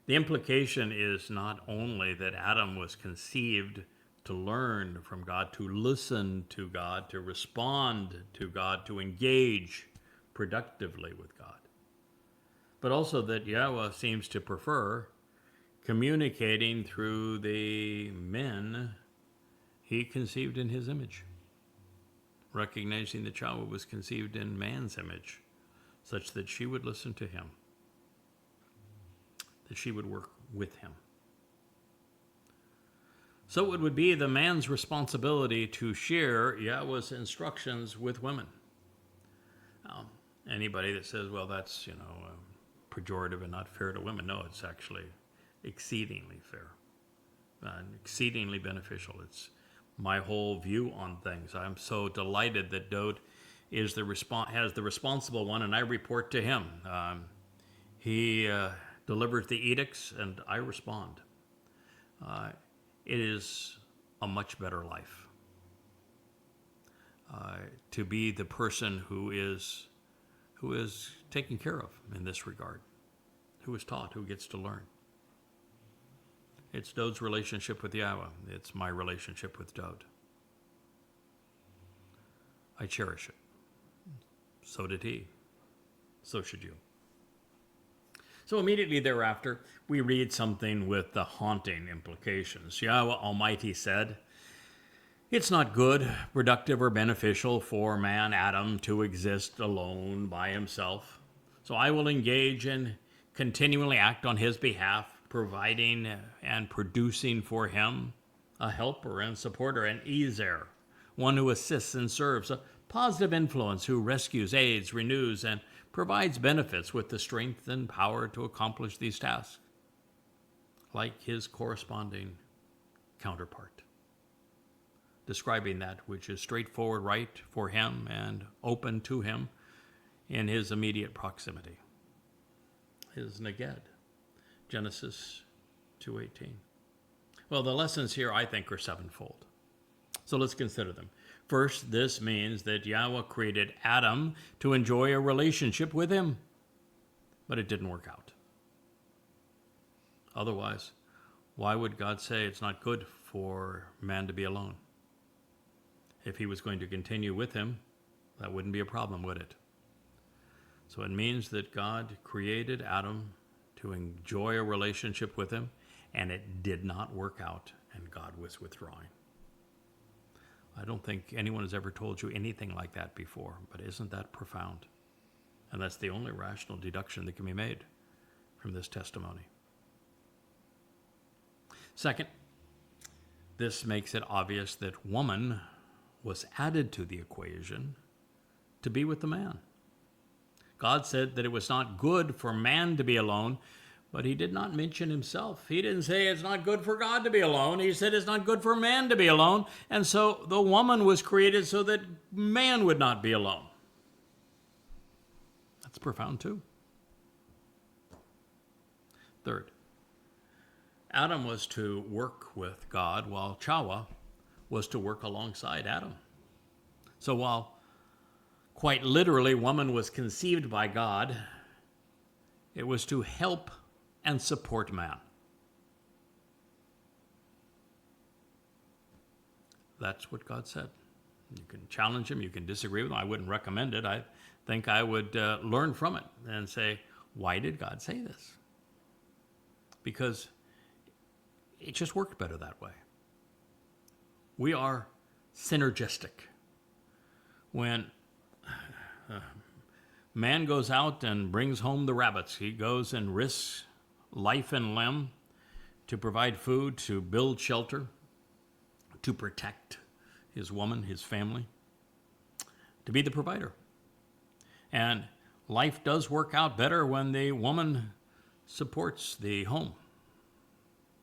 The implication is not only that Adam was conceived to learn from God, to listen to God, to respond to God, to engage productively with God, but also that Yahweh seems to prefer communicating through the men he conceived in his image, recognizing that Chawah was conceived in man's image, such that she would listen to him, that she would work with him. So it would be the man's responsibility to share Yahweh's instructions with women. Anybody that says, well, that's, pejorative and not fair to women, no, it's actually exceedingly fair, exceedingly beneficial. It's my whole view on things. I'm so delighted that Dowd is has the responsible one, and I report to him. He delivers the edicts, and I respond. It is a much better life to be the person who is taken care of in this regard, who is taught, who gets to learn. It's Dowd's relationship with Yahweh. It's my relationship with Dowd. I cherish it. So did he. So should you. So immediately thereafter, we read something with the haunting implications. Yahweh Almighty said, "It's not good, productive, or beneficial for man, Adam, to exist alone by himself. So I will engage and continually act on his behalf, providing and producing for him a helper and supporter, an Ezer, one who assists and serves, a positive influence who rescues, aids, renews, and provides benefits with the strength and power to accomplish these tasks, like his corresponding counterpart, describing that which is straightforward, right for him, and open to him in his immediate proximity. His Neged, Genesis 2:18. Well, the lessons here, I think, are sevenfold. So let's consider them. First, this means that Yahweh created Adam to enjoy a relationship with him, but it didn't work out. Otherwise, why would God say it's not good for man to be alone? If he was going to continue with him, that wouldn't be a problem, would it? So it means that God created Adam to enjoy a relationship with him, and it did not work out, and God was withdrawing. I don't think anyone has ever told you anything like that before, but isn't that profound? And that's the only rational deduction that can be made from this testimony. Second, this makes it obvious that woman was added to the equation to be with the man. God said that it was not good for man to be alone, but he did not mention himself. He didn't say it's not good for God to be alone. He said it's not good for man to be alone. And so the woman was created so that man would not be alone. That's profound too. Third, Adam was to work with God while YAHOWAH was to work alongside Adam. So while quite literally woman was conceived by God, it was to help and support man. That's what God said. You can challenge him, you can disagree with him. I wouldn't recommend it. I think I would learn from it and say, why did God say this? Because it just worked better that way. We are synergistic. When man goes out and brings home the rabbits, he goes and risks life and limb to provide food, to build shelter, to protect his woman, his family, to be the provider. And life does work out better when the woman supports the home,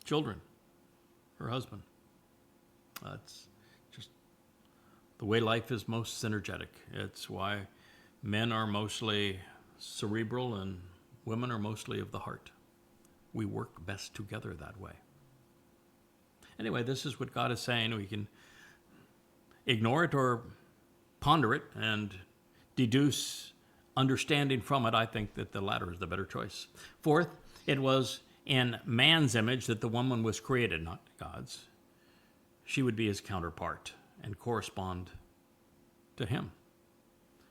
children, her husband. That's just the way life is most synergetic. It's why men are mostly cerebral and women are mostly of the heart. We work best together that way. Anyway, this is what God is saying. We can ignore it or ponder it and deduce understanding from it. I think that the latter is the better choice. Fourth, it was in man's image that the woman was created, not God's. She would be his counterpart and correspond to him.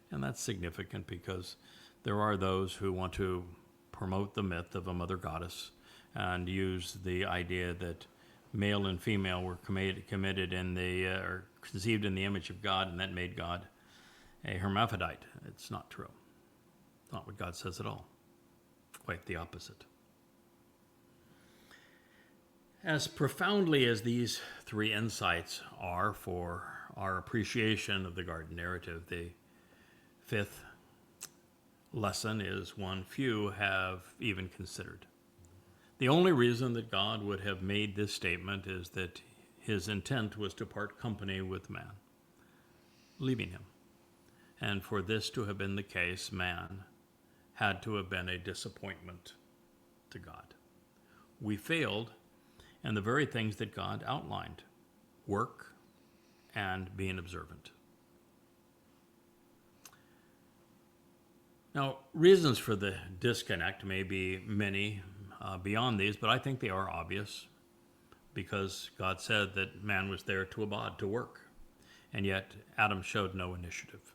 And that's significant because there are those who want to promote the myth of a mother goddess and use the idea that male and female were committed in the or conceived in the image of God, and that made God a hermaphrodite. It's not true. Not what God says at all. Quite the opposite. As profoundly as these three insights are for our appreciation of the garden narrative, the fifth lesson is one few have even considered. The only reason that God would have made this statement is that his intent was to part company with man, leaving him. And for this to have been the case, man had to have been a disappointment to God. We failed in the very things that God outlined: work and being observant. Now, reasons for the disconnect may be many beyond these, but I think they are obvious because God said that man was there to abide, to work, and yet Adam showed no initiative.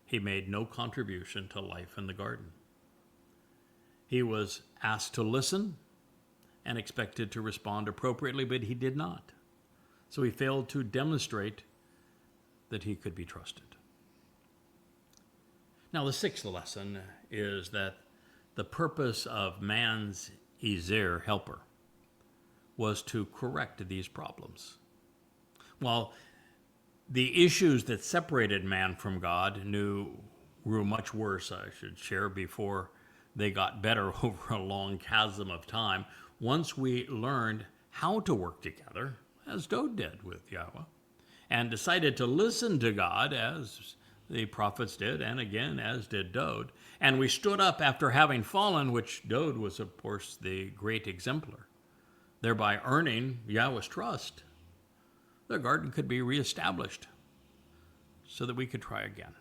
He made no contribution to life in the garden. He was asked to listen and expected to respond appropriately, but he did not. So he failed to demonstrate that he could be trusted. Now, the sixth lesson is that the purpose of man's Ezer, helper, was to correct these problems. While the issues that separated man from God grew much worse, I should share, before they got better over a long chasm of time, once we learned how to work together, as Dowd did with YAHOWAH, and decided to listen to God as the prophets did, and again, as did Dowd. And we stood up after having fallen, which Dowd was, of course, the great exemplar, thereby earning YAHOWAH's trust. The garden could be reestablished so that we could try again.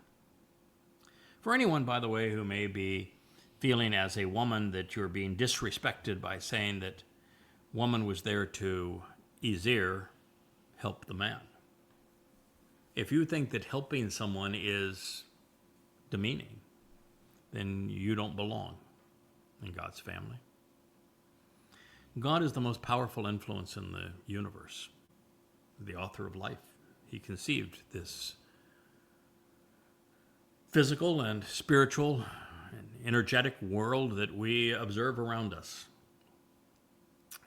For anyone, by the way, who may be feeling as a woman that you're being disrespected by saying that woman was there to Ezer, help the man. If you think that helping someone is demeaning, then you don't belong in God's family. God is the most powerful influence in the universe, the author of life. He conceived this physical and spiritual and energetic world that we observe around us.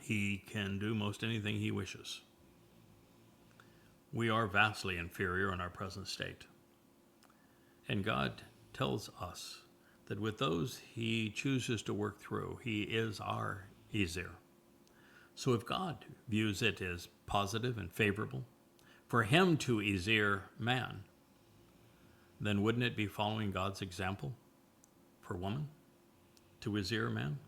He can do most anything he wishes. We are vastly inferior in our present state. And God tells us that with those he chooses to work through, he is our Ezer. So if God views it as positive and favorable for him to Ezer man, then wouldn't it be following God's example for woman to Ezer man?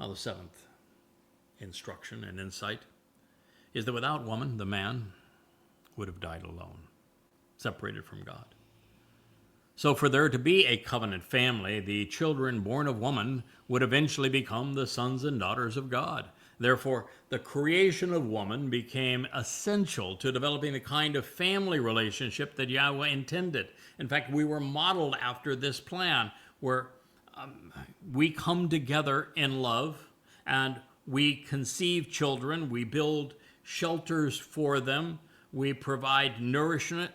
Now, the seventh instruction and insight is that without woman, the man would have died alone, separated from God. So for there to be a covenant family, the children born of woman would eventually become the sons and daughters of God. Therefore, the creation of woman became essential to developing the kind of family relationship that Yahweh intended. In fact, we were modeled after this plan where we come together in love and we conceive children, we build shelters for them, we provide nourishment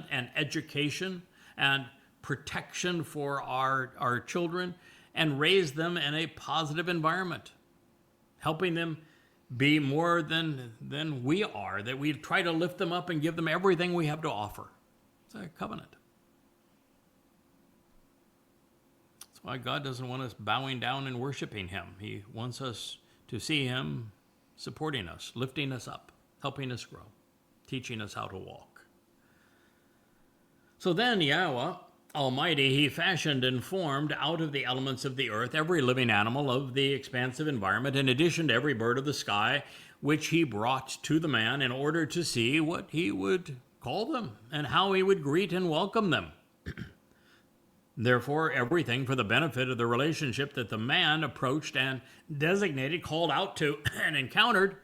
and education and protection for our children and raise them in a positive environment, helping them be more than we are, that we try to lift them up and give them everything we have to offer. It's a covenant. That's why God doesn't want us bowing down and worshiping him. He wants us to see him supporting us, lifting us up, helping us grow, teaching us how to walk. So then Yahweh Almighty, he fashioned and formed out of the elements of the earth every living animal of the expansive environment, in addition to every bird of the sky, which he brought to the man in order to see what he would call them and how he would greet and welcome them. Therefore, everything for the benefit of the relationship that the man approached and designated, called out to, and encountered,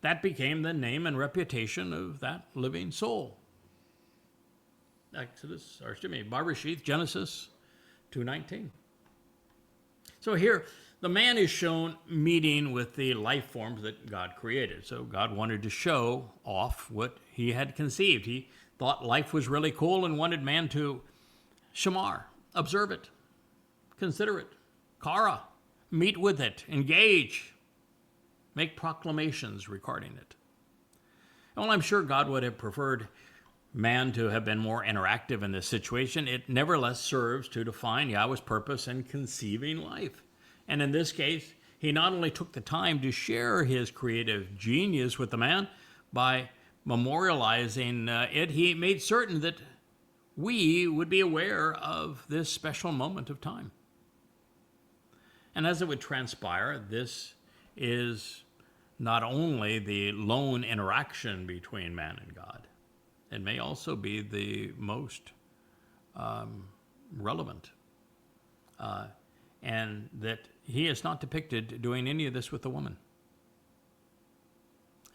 that became the name and reputation of that living soul. Bereshith, Genesis 2:19. So here, the man is shown meeting with the life forms that God created. So God wanted to show off what he had conceived. He thought life was really cool and wanted man to shamar, observe it, consider it, kara, meet with it, engage, make proclamations regarding it. Well, I'm sure God would have preferred man to have been more interactive in this situation. It nevertheless serves to define Yahweh's purpose in conceiving life. And in this case, he not only took the time to share his creative genius with the man by memorializing it, he made certain that we would be aware of this special moment of time. And as it would transpire, this is not only the lone interaction between man and God, it may also be the most relevant. And that he is not depicted doing any of this with the woman.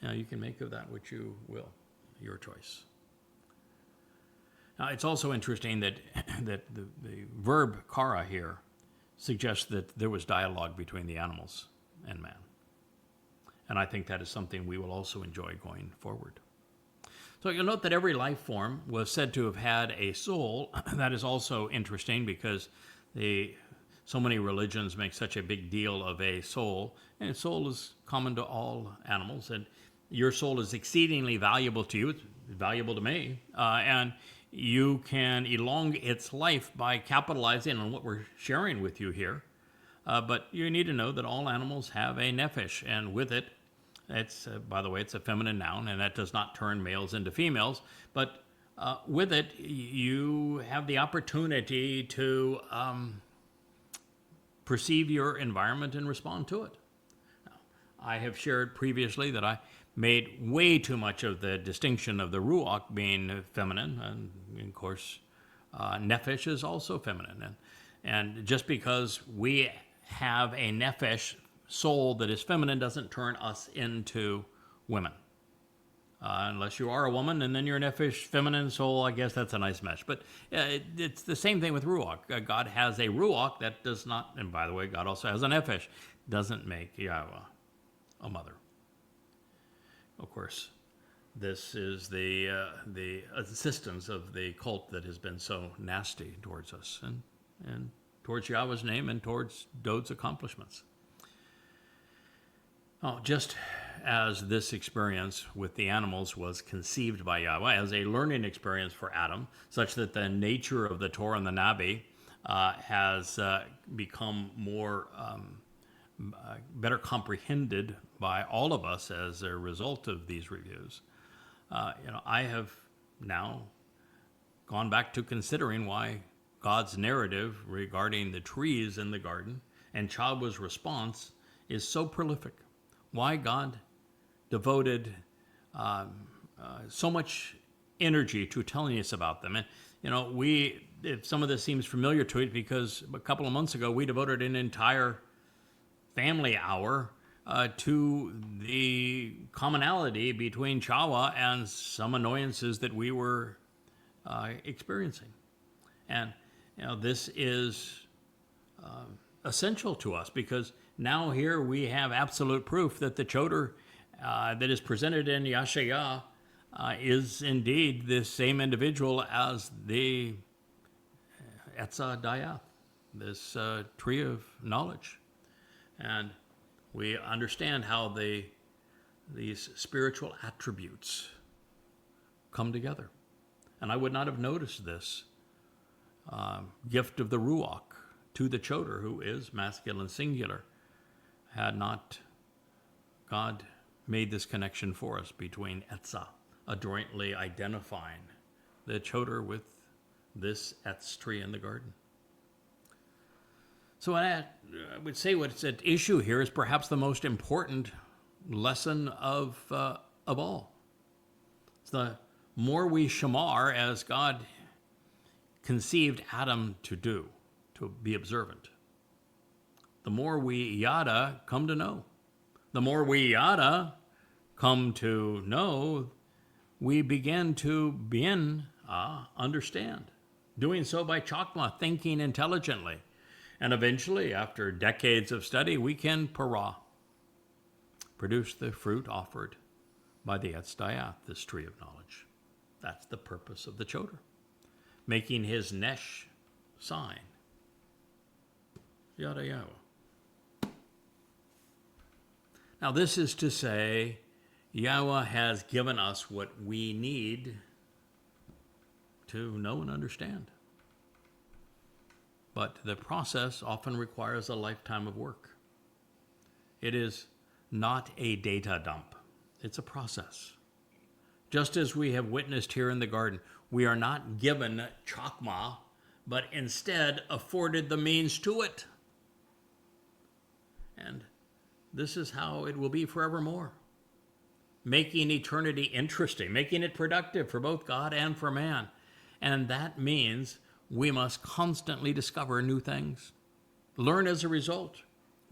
Now, you can make of that what you will, your choice. Now, it's also interesting that the verb kara here suggests that there was dialogue between the animals and man. And I think that is something we will also enjoy going forward. So you'll note that every life form was said to have had a soul. That is also interesting because so many religions make such a big deal of a soul, and a soul is common to all animals, and your soul is exceedingly valuable to you. It's valuable to me, and you can elongate its life by capitalizing on what we're sharing with you here. But you need to know that all animals have a nephesh, and with it, it's, by the way, it's a feminine noun, and that does not turn males into females. But with it, you have the opportunity to perceive your environment and respond to it. Now, I have shared previously that I made way too much of the distinction of the ruach being feminine, and of course, nephesh is also feminine. And just because we have a nephesh soul that is feminine doesn't turn us into women. unless you are a woman, and then you're a nephesh, feminine soul. I guess that's a nice mesh. But it's the same thing with ruach. God has a ruach that does not, and by the way, God also has a nephesh, doesn't make YAHOWAH a mother. Of course, this is the insistence of the cult that has been so nasty towards us and towards Yahweh's name and towards Dowd's accomplishments. Oh, just as this experience with the animals was conceived by Yahweh as a learning experience for Adam, such that the nature of the Torah and the Nabi has become more better comprehended by all of us as a result of these reviews. I have now gone back to considering why God's narrative regarding the trees in the garden and Chahwah's response is so prolific. Why God devoted so much energy to telling us about them. And, if some of this seems familiar to it, because a couple of months ago we devoted an entire family hour to the commonality between Chahwah and some annoyances that we were experiencing. And, this is essential to us, because now here we have absolute proof that the Choter that is presented in Yashayah is indeed the same individual as the Etzah Dayath, this tree of knowledge. And we understand how these spiritual attributes come together. And I would not have noticed this gift of the Ruach to the Choter, who is masculine singular, had not God made this connection for us between Etzah, adroitly identifying the Choter with this Etz tree in the garden. So I would say what's at issue here is perhaps the most important lesson of all. It's the more we shamar, as God conceived Adam to do, to be observant, the more we yada come to know. The more we yada come to know, we begin to understand. Doing so by chokmah, thinking intelligently. And eventually, after decades of study, we can produce the fruit offered by the Etz Dayath, this tree of knowledge. That's the purpose of the Choter, making his nesh sign. YadaYahowah. Now, this is to say, Yahweh has given us what we need to know and understand. But the process often requires a lifetime of work. It is not a data dump. It's a process. Just as we have witnessed here in the garden, we are not given chokmah, but instead afforded the means to it. And this is how it will be forevermore. Making eternity interesting, making it productive for both God and for man. And that means we must constantly discover new things, learn as a result,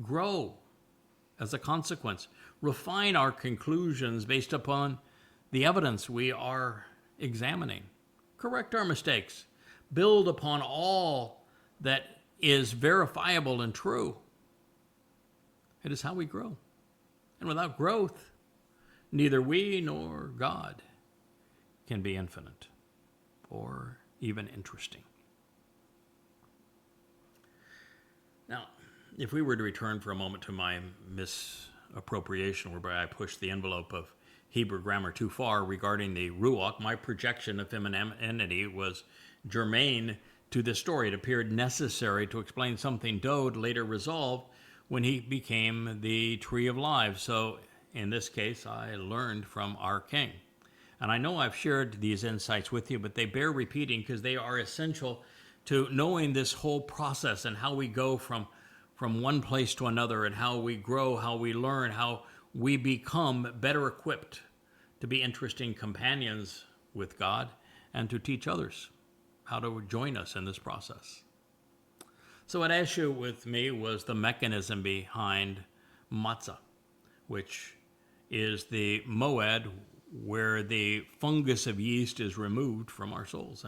grow as a consequence, refine our conclusions based upon the evidence we are examining, correct our mistakes, build upon all that is verifiable and true. It is how we grow. And without growth, neither we nor God can be infinite or even interesting. Now, if we were to return for a moment to my misappropriation, whereby I pushed the envelope of Hebrew grammar too far regarding the Ruach, my projection of femininity was germane to this story. It appeared necessary to explain something Dowd later resolved when he became the Tree of Lives. So in this case, I learned from our king. And I know I've shared these insights with you, but they bear repeating because they are essential to knowing this whole process and how we go from one place to another, and how we grow, how we learn, how we become better equipped to be interesting companions with God and to teach others how to join us in this process. So at issue with me was the mechanism behind Matsah, which is the Mowed where the fungus of yeast is removed from our souls.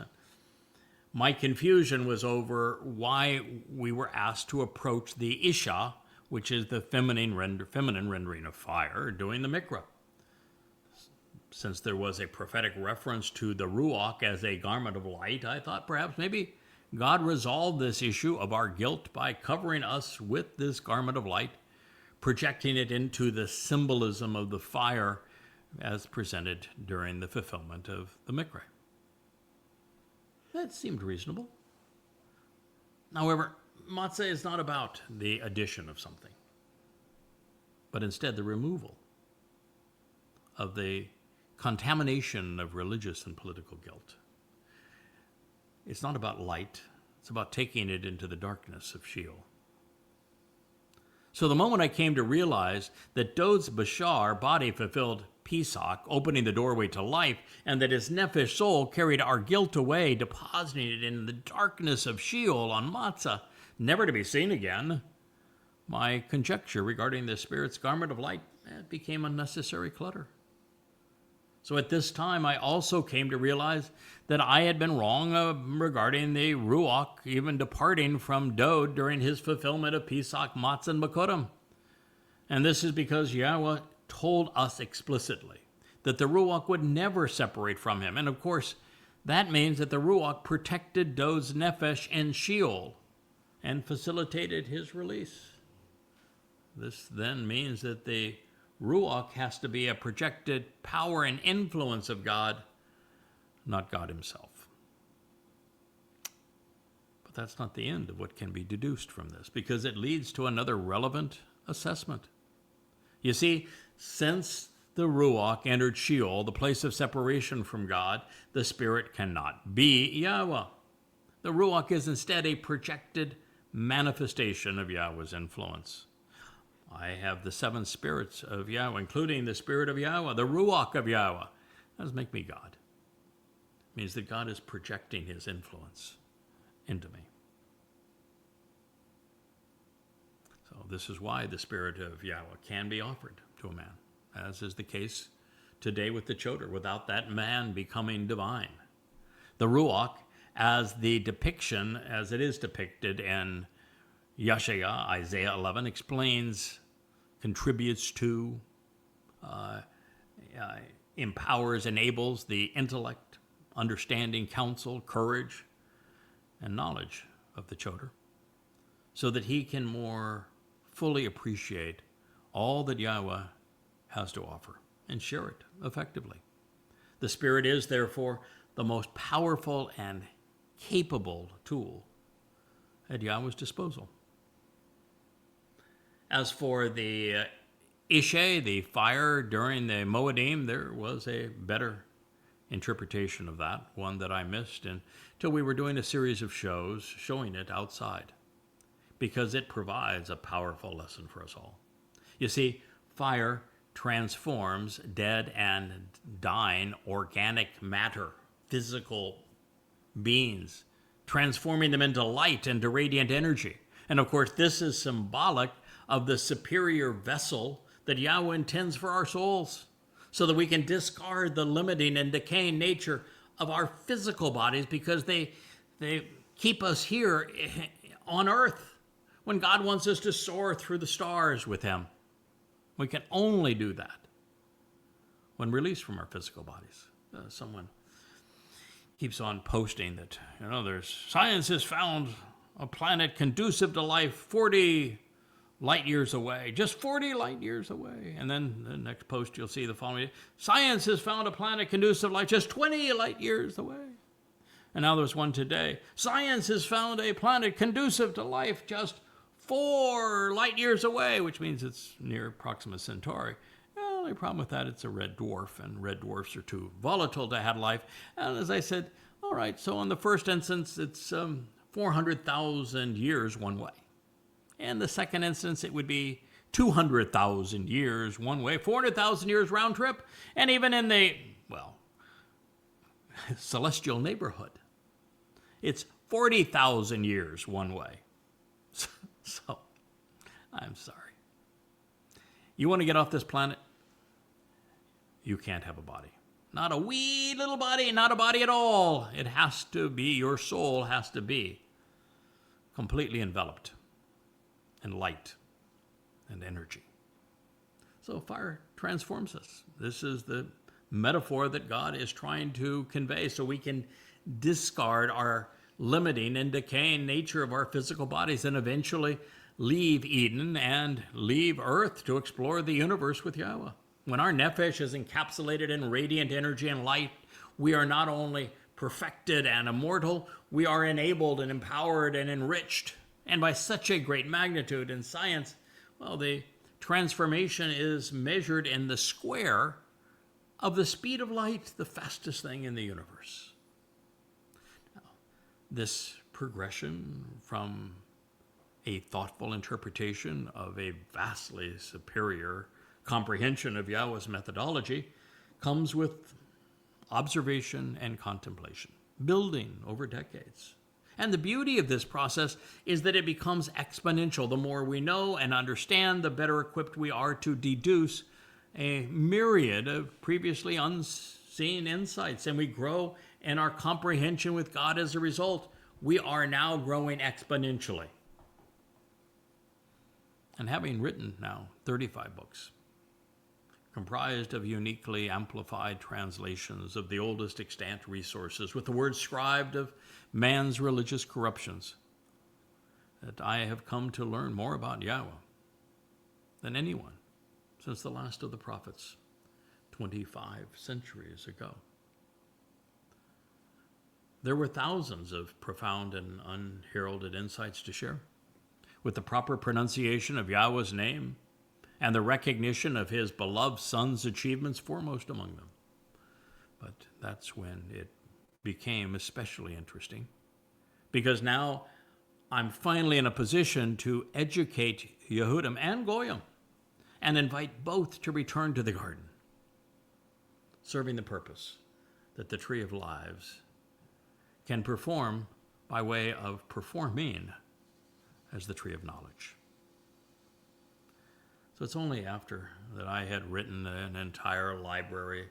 My confusion was over why we were asked to approach the Isha, which is the feminine rendering of fire, doing the mikra. Since there was a prophetic reference to the Ruach as a garment of light, I thought perhaps maybe God resolved this issue of our guilt by covering us with this garment of light, projecting it into the symbolism of the fire as presented during the fulfillment of the mikra. That seemed reasonable. However, matzah is not about the addition of something, but instead the removal of the contamination of religious and political guilt. It's not about light, it's about taking it into the darkness of Sheol. So the moment I came to realize that Dowd's Bashar body fulfilled Pesach, opening the doorway to life, and that his nephesh soul carried our guilt away, depositing it in the darkness of Sheol on Matzah, never to be seen again, my conjecture regarding the Spirit's garment of light became unnecessary clutter. So at this time, I also came to realize that I had been wrong regarding the Ruach even departing from Dowd during his fulfillment of Pesach, Matzah, and Makodim. And this is because YAHOWAH told us explicitly that the Ruach would never separate from him. And of course, that means that the Ruach protected Dowd's Nefesh in Sheol and facilitated his release. This then means that the Ruach has to be a projected power and influence of God, not God himself. But that's not the end of what can be deduced from this, because it leads to another relevant assessment. You see, since the Ruach entered Sheol, the place of separation from God, the Spirit cannot be YAHOWAH. The Ruach is instead a projected manifestation of YAHOWAH's influence. I have the seven spirits of YAHOWAH, including the Spirit of YAHOWAH, the Ruach of YAHOWAH. That does make me God. It means that God is projecting his influence into me. So this is why the Spirit of YAHOWAH can be offered to a man, as is the case today with the Choter, without that man becoming divine. The Ruach, as the depiction, as it is depicted in Yeshaya, Isaiah 11, explains, contributes to, empowers, enables the intellect, understanding, counsel, courage, and knowledge of the Choter, so that he can more fully appreciate all that YAHOWAH has to offer and share it effectively. The Spirit is, therefore, the most powerful and capable tool at YAHOWAH's disposal. As for the Ishe, the fire during the Moedim, there was a better interpretation of that, one that I missed until we were doing a series of shows showing it outside, because it provides a powerful lesson for us all. You see, fire transforms dead and dying organic matter, physical beings, transforming them into light and to radiant energy. And of course, this is symbolic of the superior vessel that YAHOWAH intends for our souls, so that we can discard the limiting and decaying nature of our physical bodies, because they keep us here on earth when God wants us to soar through the stars with him. We can only do that when released from our physical bodies. Someone keeps on posting that, science has found a planet conducive to life 40 light years away, just 40 light years away. And then the next post you'll see the following: science has found a planet conducive to life just 20 light years away. And now there's one today: science has found a planet conducive to life just 4 light years away, which means it's near Proxima Centauri. Well, the only problem with that, it's a red dwarf, and red dwarfs are too volatile to have life. And as I said, all right, so in the first instance, it's 400,000 years one way. In the second instance, it would be 200,000 years one way, 400,000 years round trip. And even in the, celestial neighborhood, it's 40,000 years one way. So, I'm sorry. You want to get off this planet? you can't have a body. Not a wee little body, not a body at all. It has to be, your soul has to be completely enveloped in light and energy. So fire transforms us. This is the metaphor that God is trying to convey so we can discard our limiting and decaying nature of our physical bodies and eventually leave Eden and leave Earth to explore the universe with Yahweh. When our nephesh is encapsulated in radiant energy and light, we are not only perfected and immortal, we are enabled and empowered and enriched. And by such a great magnitude in science, well, the transformation is measured in the square of the speed of light, the fastest thing in the universe. Now, this progression from a thoughtful interpretation of a vastly superior comprehension of Yahweh's methodology comes with observation and contemplation, building over decades. And the beauty of this process is that it becomes exponential. The more we know and understand, the better equipped we are to deduce a myriad of previously unseen insights. And we grow in our comprehension with God as a result. We are now growing exponentially. And having written now 35 books, comprised of uniquely amplified translations of the oldest extant resources, with the words scribed of man's religious corruptions, that I have come to learn more about Yahweh than anyone since the last of the prophets 25 centuries ago. There were thousands of profound and unheralded insights to share, with the proper pronunciation of Yahweh's name and the recognition of his beloved Son's achievements foremost among them. But that's when it became especially interesting, because now I'm finally in a position to educate Yehudim and Goyim and invite both to return to the garden, serving the purpose that the Tree of Lives can perform by way of performing as the Tree of Knowledge. So it's only after that I had written an entire library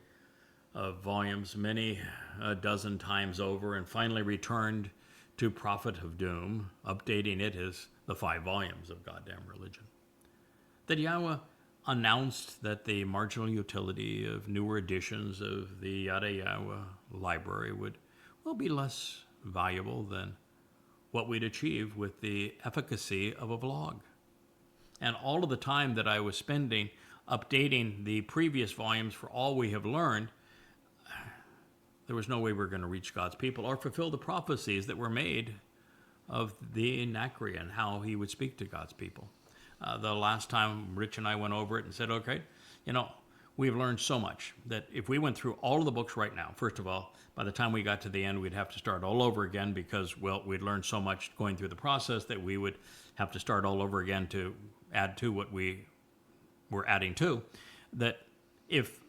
of volumes, many a dozen times over, and finally returned to Prophet of Doom, updating it as the 5 volumes of goddamn religion, that Yahweh announced that the marginal utility of newer editions of the YadaYahowah library would, well, be less valuable than what we'd achieve with the efficacy of a vlog. And all of the time that I was spending updating the previous volumes for all we have learned, there was no way we were going to reach God's people or fulfill the prophecies that were made of the Anachri and how he would speak to God's people. The last time Rich and I went over it and said, okay, we've learned so much that if we went through all of the books right now, first of all, by the time we got to the end, we'd have to start all over again because, well, we'd learned so much going through the process that we would have to start all over again to add to what we were adding to, that if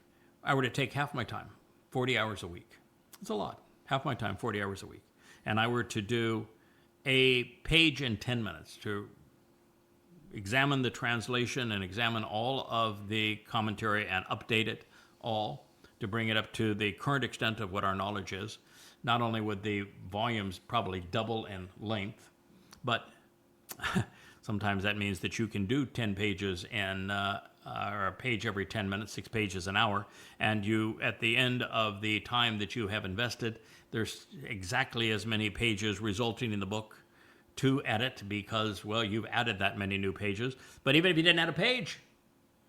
I were to take half my time, 40 hours a week, it's a lot, half my time, 40 hours a week, and I were to do a page in 10 minutes to examine the translation and examine all of the commentary and update it all to bring it up to the current extent of what our knowledge is, not only would the volumes probably double in length, but sometimes that means that you can do 10 pages and or a page every 10 minutes, 6 pages an hour, and you, at the end of the time that you have invested, there's exactly as many pages resulting in the book to edit because, well, you've added that many new pages. But even if you didn't add a page,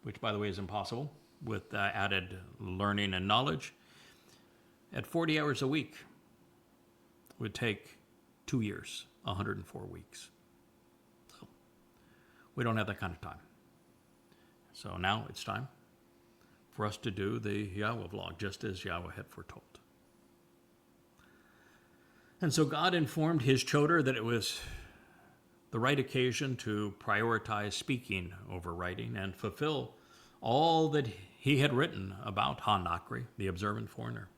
which, by the way, is impossible with added learning and knowledge, at 40 hours a week would take 2 years, 104 weeks. So we don't have that kind of time. So now it's time for us to do the Yahweh vlog, just as Yahweh had foretold. And so God informed his Choter that it was the right occasion to prioritize speaking over writing and fulfill all that he had written about Ha-Nachri, the observant foreigner.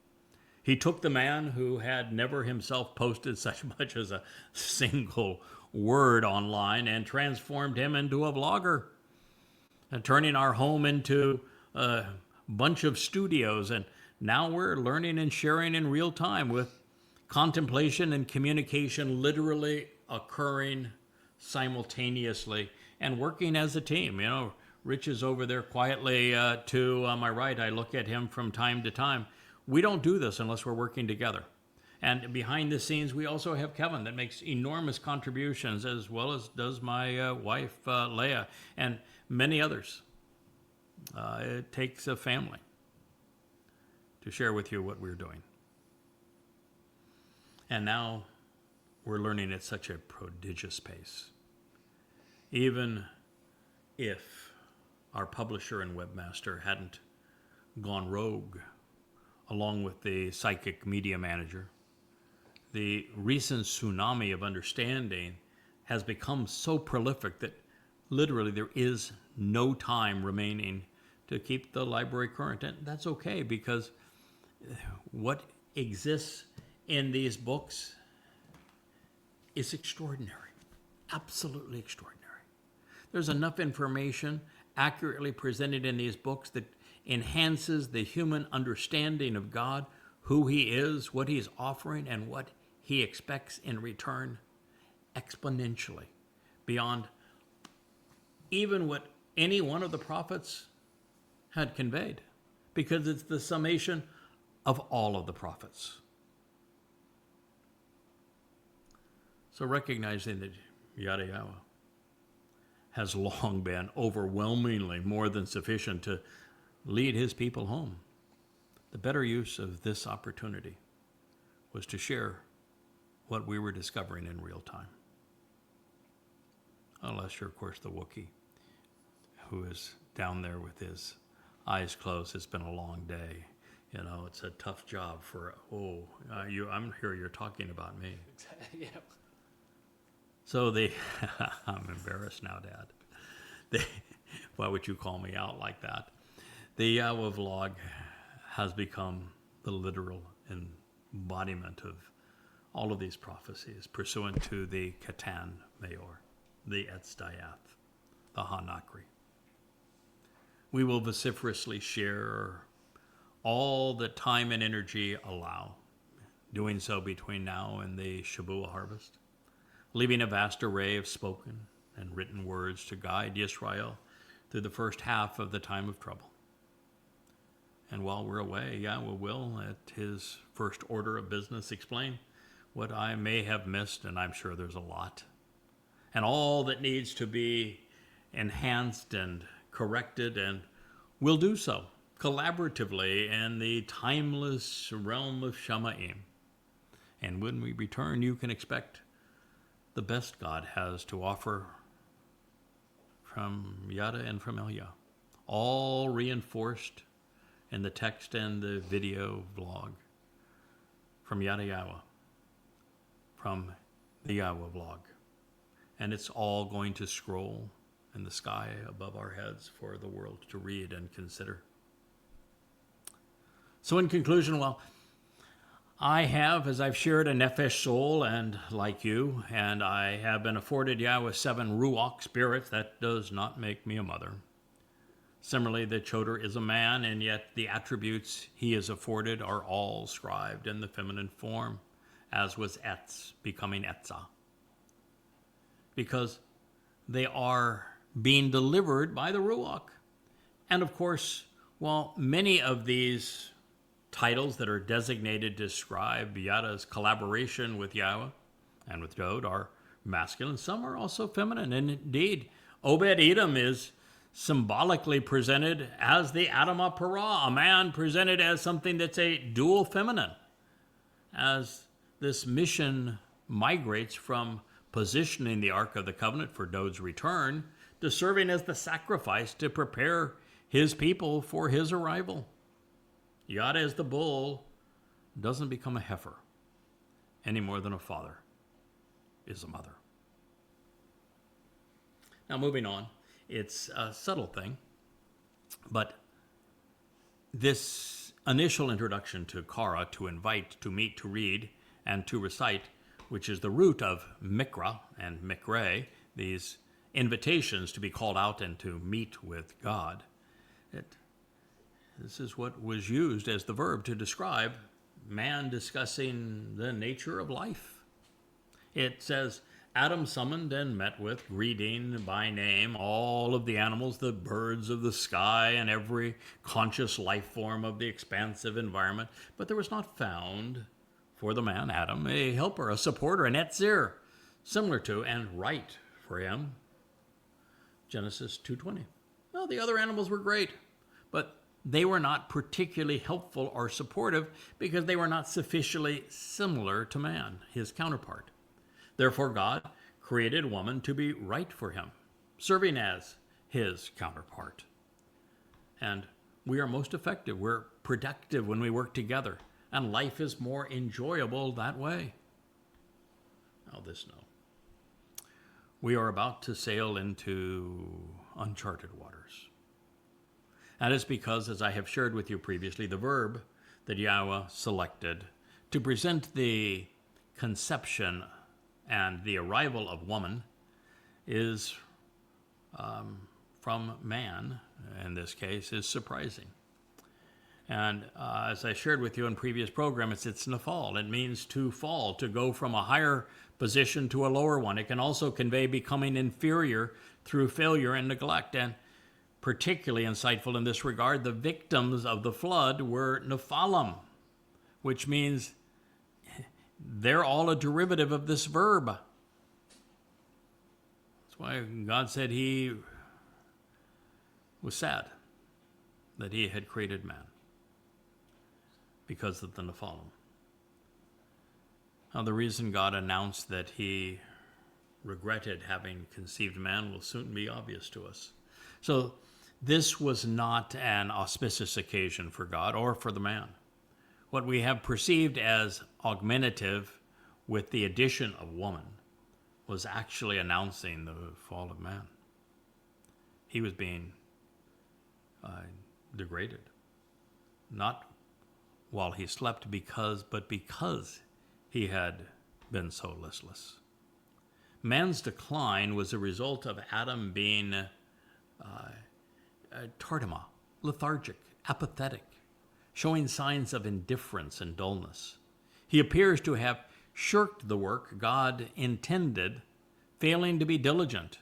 He took the man who had never himself posted such much as a single word online and transformed him into a vlogger, and turning our home into a bunch of studios, and now we're learning and sharing in real time with contemplation and communication literally occurring simultaneously and working as a team. You know, Rich is over there quietly to my right. I look at him from time to time. We don't do this unless we're working together. And behind the scenes, we also have Kevin that makes enormous contributions, as well as does my wife, Leah, and many others. It takes a family to share with you what we're doing. And now we're learning at such a prodigious pace. Even if our publisher and webmaster hadn't gone rogue, along with the psychic media manager, the recent tsunami of understanding has become so prolific that literally there is no time remaining to keep the library current. And that's okay, because what exists in these books is extraordinary, absolutely extraordinary. There's enough information accurately presented in these books that enhances the human understanding of God, who he is, what he's offering, and what he expects in return, exponentially beyond even what any one of the prophets had conveyed, because it's the summation of all of the prophets. So recognizing that YadaYahowah has long been overwhelmingly more than sufficient to lead his people home, the better use of this opportunity was to share what we were discovering in real time. Unless you're, of course, the Wookiee, who is down there with his eyes closed. It's been a long day. You know, it's a tough job for, I'm here, you're talking about me. Yeah. So I'm embarrassed now, Dad. Why would you call me out like that? The YAHOWAH vlog has become the literal embodiment of all of these prophecies, pursuant to the Katan Mayor, the Etz Dayath, the Hanakri. We will vociferously share all that time and energy allow, doing so between now and the Shavua harvest, leaving a vast array of spoken and written words to guide Yisra'el through the first half of the time of trouble. And while we're away, YAHOWAH will, at his first order of business, explain what I may have missed, and I'm sure there's a lot, and all that needs to be enhanced and corrected, and will do so collaboratively in the timeless realm of Shamaim. And when we return, you can expect the best God has to offer from Yada and from Elia, all reinforced in the text and the video vlog from YadaYahowah, from the YAHOWAH vlog. And it's all going to scroll in the sky above our heads for the world to read and consider. So in conclusion, well, I have, as I've shared, a nefesh soul, and like you, and I have been afforded YAHOWAH 7 ruach spirits. That does not make me a mother. Similarly, the Choter is a man, and yet the attributes he is afforded are all scribed in the feminine form, as was Etz, becoming Etzah. Because they are being delivered by the ruach. And of course, while many of these titles that are designated to describe Yada's collaboration with YAHOWAH and with Dowd are masculine, some are also feminine. And indeed, Obed-Edom is symbolically presented as the Adam HaParah, a man presented as something that's a dual feminine, as this mission migrates from positioning the Ark of the Covenant for Dowd's return to serving as the sacrifice to prepare his people for his arrival. Yada as the bull doesn't become a heifer any more than a father is a mother. Now moving on, it's a subtle thing, but this initial introduction to Kara, to invite, to meet, to read, and to recite, which is the root of Mikra and Mikre, these invitations to be called out and to meet with God. this is what was used as the verb to describe man discussing the nature of life. It says, Adam summoned and met with, greeting by name, all of the animals, the birds of the sky, and every conscious life form of the expansive environment. But there was not found for the man, Adam, a helper, a supporter, an etzir, similar to and right for him. Genesis 2:20. Well, the other animals were great, but they were not particularly helpful or supportive because they were not sufficiently similar to man, his counterpart. Therefore, God created woman to be right for him, serving as his counterpart. And we are most effective, we're productive when we work together, and life is more enjoyable that way. Now this no. We are about to sail into uncharted waters. That is because, as I have shared with you previously, the verb that Yahweh selected to present the conception and the arrival of woman is from man, in this case, is surprising. And as I shared with you in previous programs, it's nafal. It means to fall, to go from a higher position to a lower one. It can also convey becoming inferior through failure and neglect. And particularly insightful in this regard, the victims of the flood were nephalim, which means they're all a derivative of this verb. That's why God said he was sad that he had created man because of the nephalim. Now, the reason God announced that he regretted having conceived man will soon be obvious to us. So this was not an auspicious occasion for God or for the man. What we have perceived as augmentative with the addition of woman was actually announcing the fall of man. He was being degraded, not while he slept but because he had been so listless. Man's decline was a result of Adam being tardima, lethargic, apathetic, showing signs of indifference and dullness. He appears to have shirked the work God intended, failing to be diligent.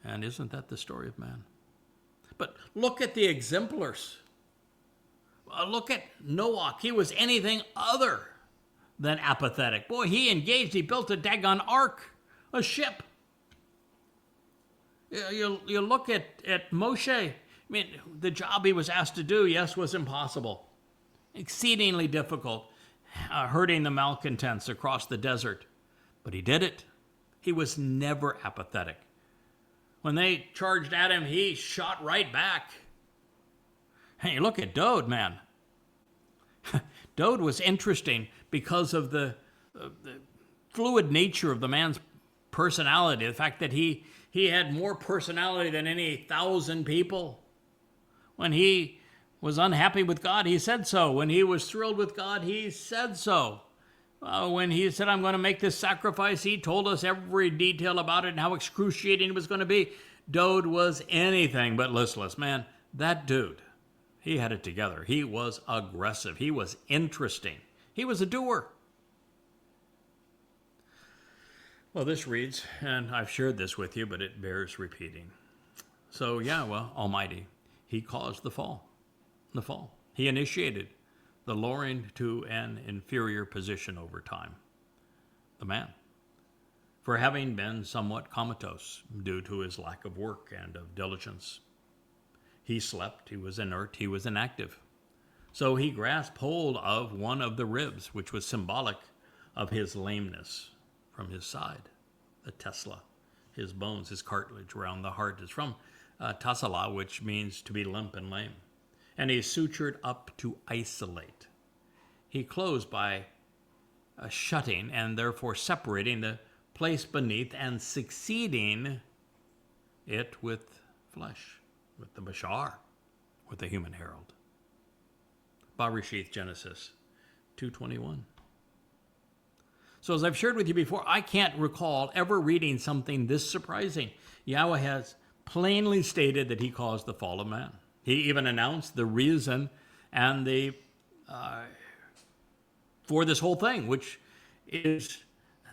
And isn't that the story of man? But look at the exemplars. Look at Noah. He was anything other than apathetic. Boy, he engaged. He built a daggone ark, a ship. You look at Moshe. I mean, the job he was asked to do, yes, was impossible. Exceedingly difficult, herding the malcontents across the desert. But he did it. He was never apathetic. When they charged at him, he shot right back. Hey, look at Dowd, man. Dowd was interesting because of the fluid nature of the man's personality, the fact that he had more personality than any 1,000 people. When he was unhappy with God, he said so. When he was thrilled with God, he said so. When he said, I'm going to make this sacrifice, he told us every detail about it and how excruciating it was going to be. Dowd was anything but listless. Man, that dude, he had it together. He was aggressive. He was interesting. He was a doer. Well, this reads, and I've shared this with you, but it bears repeating. So Yahweh Almighty, he caused the fall. He initiated the lowering to an inferior position over time. The man, for having been somewhat comatose due to his lack of work and of diligence. He slept, he was inert, he was inactive. So he grasped hold of one of the ribs, which was symbolic of his lameness from his side, the Tesla, his bones, his cartilage around the heart is from tasala, which means to be limp and lame. And he sutured up to isolate. He closed by shutting and therefore separating the place beneath and succeeding it with flesh, with the bashar, with the human herald. Bereshith, Genesis 2:21. So as I've shared with you before, I can't recall ever reading something this surprising. Yahweh has plainly stated that he caused the fall of man. He even announced the reason and the for this whole thing, which is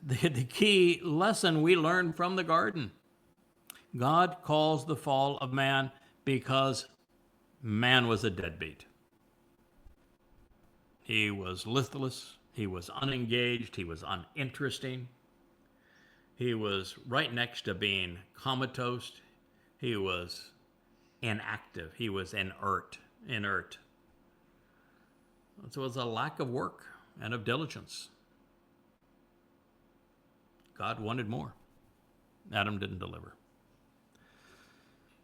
the key lesson we learned from the garden. God calls the fall of man because man was a deadbeat. He was listless. He was unengaged. He was uninteresting. He was right next to being comatose. He was inactive. He was inert. So it was a lack of work and of diligence. God wanted more. Adam didn't deliver.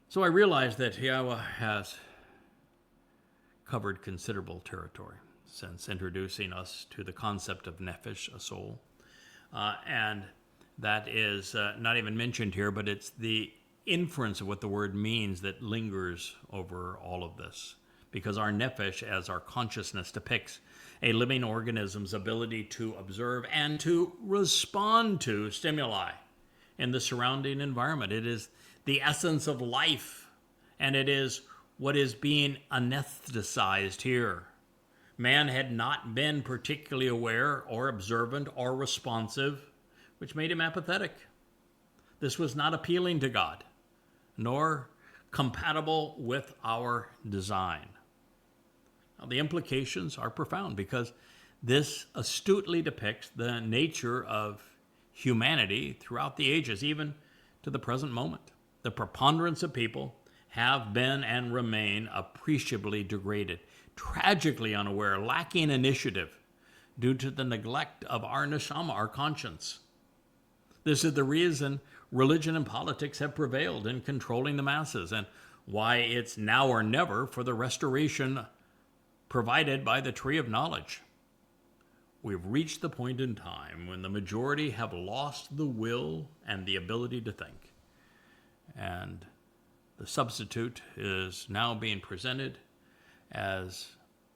So I realized that YAHOWAH has covered considerable territory since introducing us to the concept of nephesh, a soul. And that is not even mentioned here, but it's the inference of what the word means that lingers over all of this. Because our nephesh, as our consciousness, depicts a living organism's ability to observe and to respond to stimuli in the surrounding environment. It is the essence of life, and it is what is being anesthetized here. Man had not been particularly aware or observant or responsive, which made him apathetic. This was not appealing to God, nor compatible with our design. Now, the implications are profound because this astutely depicts the nature of humanity throughout the ages, even to the present moment. The preponderance of people have been and remain appreciably degraded, tragically unaware, lacking initiative due to the neglect of our neshama, our conscience. This is the reason religion and politics have prevailed in controlling the masses, and why it's now or never for the restoration provided by the Tree of Knowledge. We've reached the point in time when the majority have lost the will and the ability to think. And the substitute is now being presented as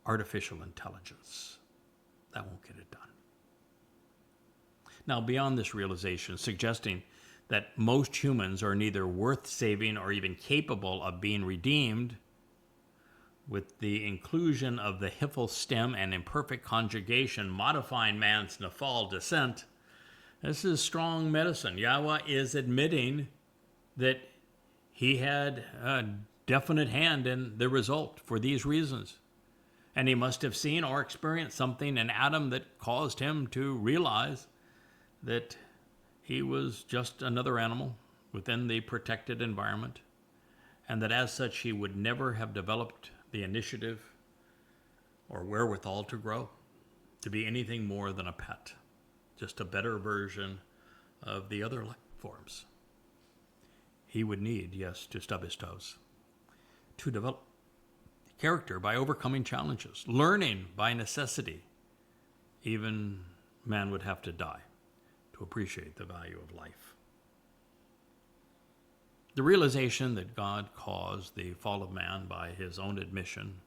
artificial intelligence. That won't get it done. Now, beyond this realization, suggesting that most humans are neither worth saving or even capable of being redeemed, with the inclusion of the hiphil stem and imperfect conjugation modifying man's nafal descent, this is strong medicine. YAHOWAH is admitting that he had a definite hand in the result for these reasons. And he must have seen or experienced something in Adam that caused him to realize that he was just another animal within the protected environment, and that as such he would never have developed the initiative or wherewithal to grow, to be anything more than a pet, just a better version of the other life forms. He would need, yes, to stub his toes, to develop character by overcoming challenges, learning by necessity. Even man would have to die to appreciate the value of life. The realization that God caused the fall of man by his own admission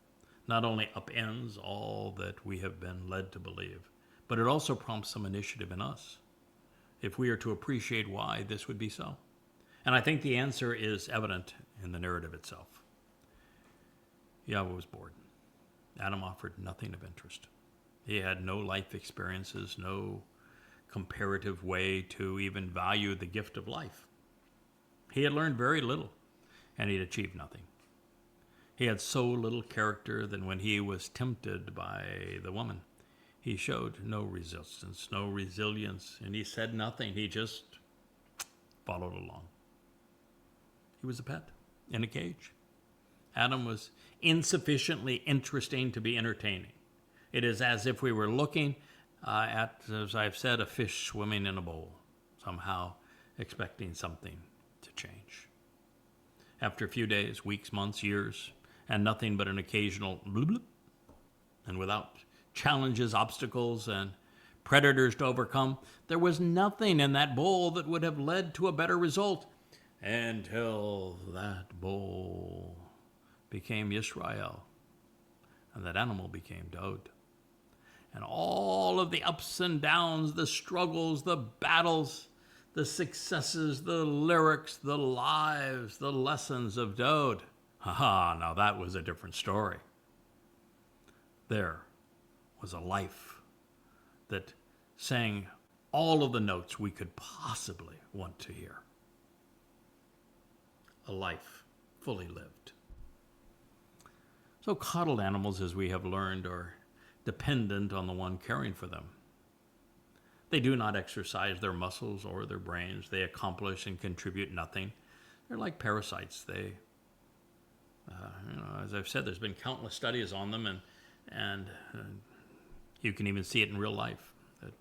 not only upends all that we have been led to believe, but it also prompts some initiative in us if we are to appreciate why this would be so. And I think the answer is evident in the narrative itself. YAHOWAH was bored. Adam offered nothing of interest. He had no life experiences, no comparative way to even value the gift of life. He had learned very little, and he had achieved nothing. He had so little character that when he was tempted by the woman, he showed no resistance, no resilience, and he said nothing. He just followed along. He was a pet in a cage. Adam was insufficiently interesting to be entertaining. It is as if we were looking at, as I've said, a fish swimming in a bowl, somehow expecting something to change. After a few days, weeks, months, years, and nothing but an occasional bloop, bloop, and without challenges, obstacles, and predators to overcome, there was nothing in that bowl that would have led to a better result until that bowl became Yisra'el, and that animal became Dowd. And all of the ups and downs, the struggles, the battles, the successes, the lyrics, the lives, the lessons of Dowd Haha, now that was a different story. There was a life that sang all of the notes we could possibly want to hear. A life fully lived. So coddled animals, as we have learned, are dependent on the one caring for them. They do not exercise their muscles or their brains. They accomplish and contribute nothing. They're like parasites. They, as I've said, there's been countless studies on them, and you can even see it in real life. That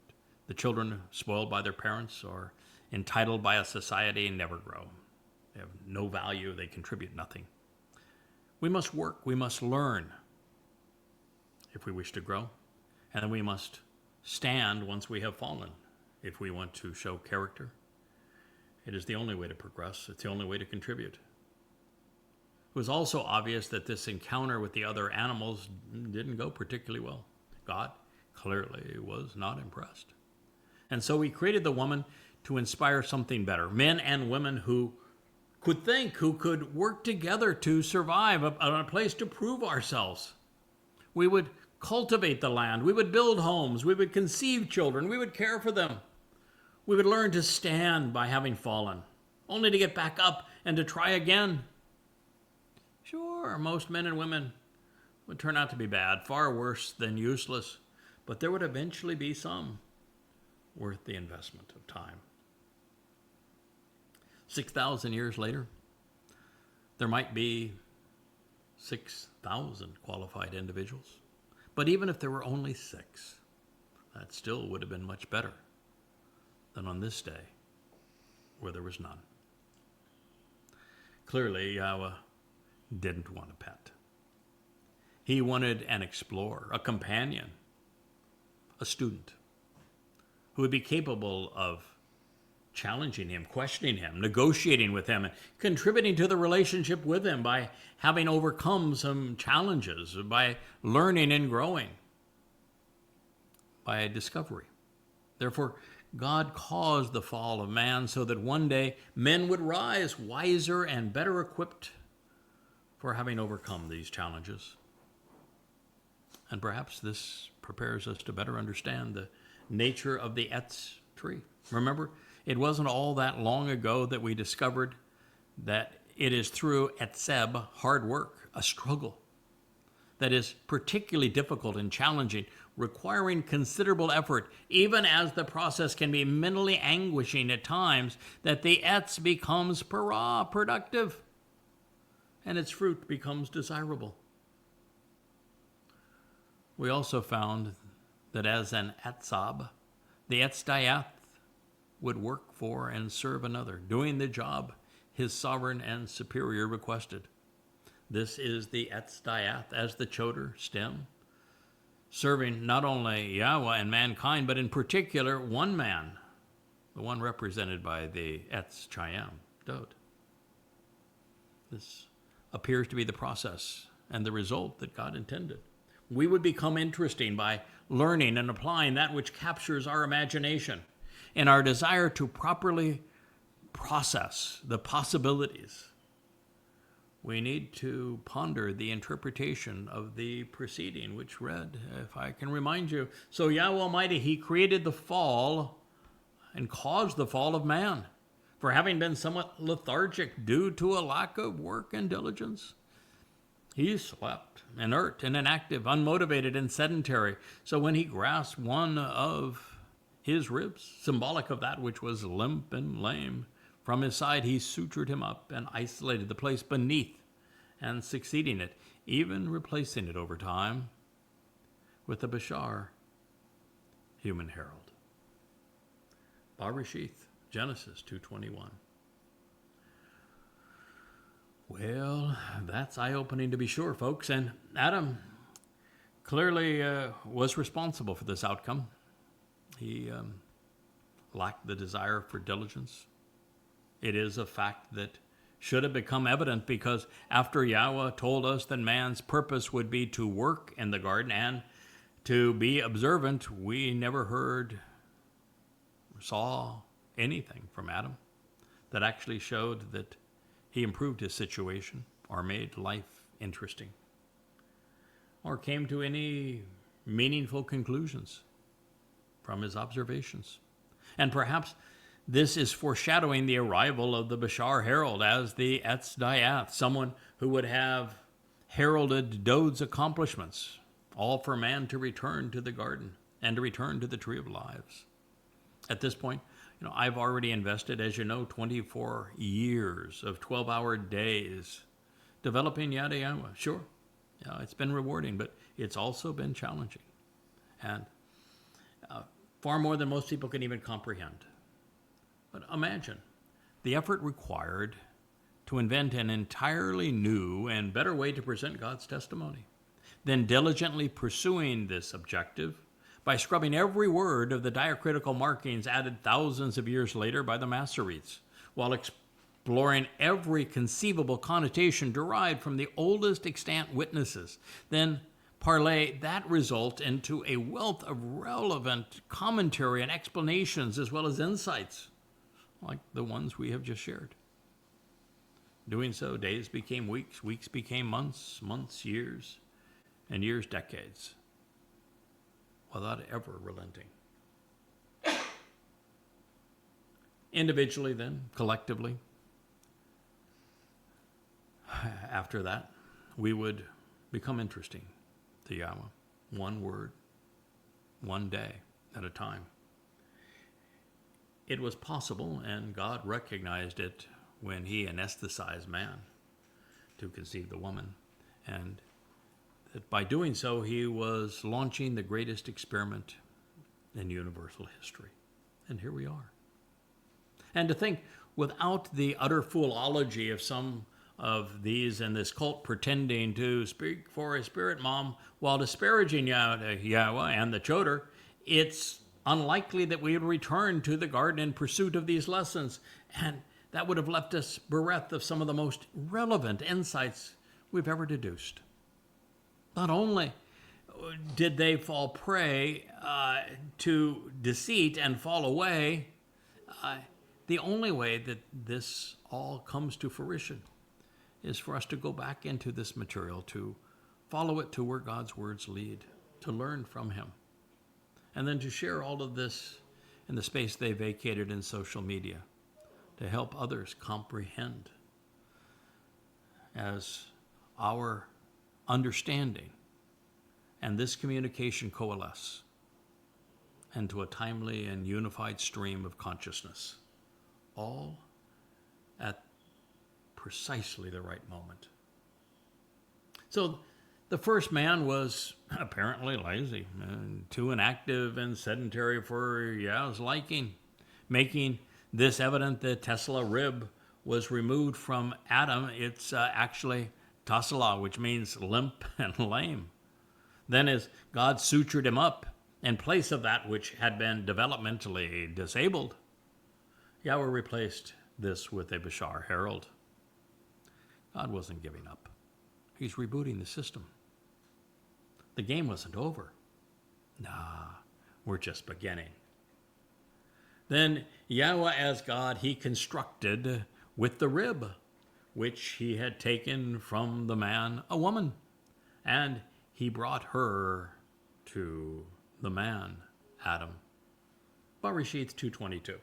the children spoiled by their parents or entitled by a society never grow. They have no value. They contribute nothing. We must work. We must learn if we wish to grow. And then we must stand once we have fallen if we want to show character. It is the only way to progress. It's the only way to contribute. It was also obvious that this encounter with the other animals didn't go particularly well. God clearly was not impressed. And so he created the woman to inspire something better. Men and women who could think, who could work together to survive, a place to prove ourselves. We would cultivate the land. We would build homes. We would conceive children. We would care for them. We would learn to stand by having fallen, only to get back up and to try again. Sure, most men and women would turn out to be bad, far worse than useless, but there would eventually be some worth the investment of time. 6,000 years later, there might be 6,000 qualified individuals. But even if there were only 6, that still would have been much better than on this day where there was none. Clearly, YAHOWAH didn't want a pet. He wanted an explorer, a companion, a student who would be capable of challenging him, questioning him, negotiating with him, and contributing to the relationship with him by having overcome some challenges, by learning and growing, by discovery. Therefore, God caused the fall of man so that one day men would rise wiser and better equipped for having overcome these challenges. And perhaps this prepares us to better understand the nature of the Etz tree. Remember, it wasn't all that long ago that we discovered that it is through etzeb, hard work, a struggle, that is particularly difficult and challenging, requiring considerable effort, even as the process can be mentally anguishing at times, that the etz becomes productive, and its fruit becomes desirable. We also found that as an etzab, the etz would work for and serve another, doing the job his sovereign and superior requested. This is the etz as the Choter stem, serving not only YAHOWAH and mankind, but in particular one man, the one represented by the etz Dowd. This appears to be the process and the result that God intended. We would become interesting by learning and applying that which captures our imagination and our desire to properly process the possibilities. We need to ponder the interpretation of the preceding, which read, if I can remind you, so YAHOWAH Almighty, he created the fall and caused the fall of man for having been somewhat lethargic due to a lack of work and diligence. He slept, inert and inactive, unmotivated and sedentary. So when he grasped one of his ribs, symbolic of that which was limp and lame, from his side he sutured him up and isolated the place beneath and succeeding it, even replacing it over time with the Bashar, human herald. Barashith, Genesis 2:21. Well, that's eye-opening to be sure, folks. And Adam clearly was responsible for this outcome. He lacked the desire for diligence. It is a fact that should have become evident because after YAHOWAH told us that man's purpose would be to work in the garden and to be observant, we never heard or saw anything from Adam that actually showed that he improved his situation or made life interesting, or came to any meaningful conclusions from his observations. And perhaps this is foreshadowing the arrival of the Bashar Herald as the Etz Dayath, someone who would have heralded Dowd's accomplishments, all for man to return to the garden and to return to the Tree of Lives. At this point, I've already invested, as you know, 24 years of 12-hour days developing YadaYahowah. Sure, it's been rewarding, but it's also been challenging. And far more than most people can even comprehend. But imagine the effort required to invent an entirely new and better way to present God's testimony, then diligently pursuing this objective by scrubbing every word of the diacritical markings added thousands of years later by the Masoretes, while exploring every conceivable connotation derived from the oldest extant witnesses, then parlay that result into a wealth of relevant commentary and explanations as well as insights, like the ones we have just shared. Doing so, days became weeks, weeks became months, months years, and years decades, without ever relenting. Individually then, collectively, after that, we would become interesting to Yahweh, one word, one day at a time. It was possible, and God recognized it when he anesthetized man to conceive the woman, and that by doing so, he was launching the greatest experiment in universal history. And here we are. And to think, without the utter foolology of some of these in this cult pretending to speak for a spirit mom while disparaging Yahweh and the Choter, it's unlikely that we would return to the garden in pursuit of these lessons. And that would have left us bereft of some of the most relevant insights we've ever deduced. Not only did they fall prey to deceit and fall away, the only way that this all comes to fruition is for us to go back into this material, to follow it to where God's words lead, to learn from him, and then to share all of this in the space they vacated in social media to help others comprehend as our understanding and this communication coalesce into a timely and unified stream of consciousness, all at precisely the right moment. So the first man was apparently lazy, and too inactive and sedentary for Yah's liking, making this evident that Tesla rib was removed from Adam. It's actually Tasala, which means limp and lame. Then as God sutured him up in place of that which had been developmentally disabled, Yahweh replaced this with a Bashar Herald. God wasn't giving up. He's rebooting the system. The game wasn't over. Nah, we're just beginning. Then Yahweh as God, he constructed with the rib, which he had taken from the man, a woman, and he brought her to the man, Adam. Bereshith 2:22.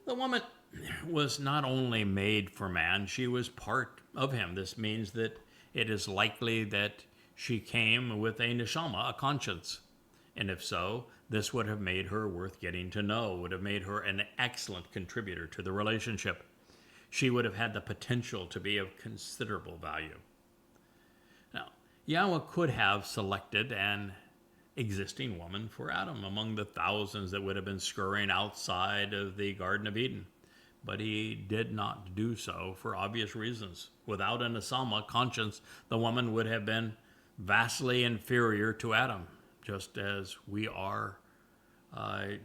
The woman was not only made for man, she was part of him. This means that it is likely that she came with a neshama, a conscience. And if so, this would have made her worth getting to know, would have made her an excellent contributor to the relationship. She would have had the potential to be of considerable value. Now, Yahweh could have selected an existing woman for Adam among the thousands that would have been scurrying outside of the Garden of Eden. But he did not do so for obvious reasons. Without an Asama conscience, the woman would have been vastly inferior to Adam, just as we are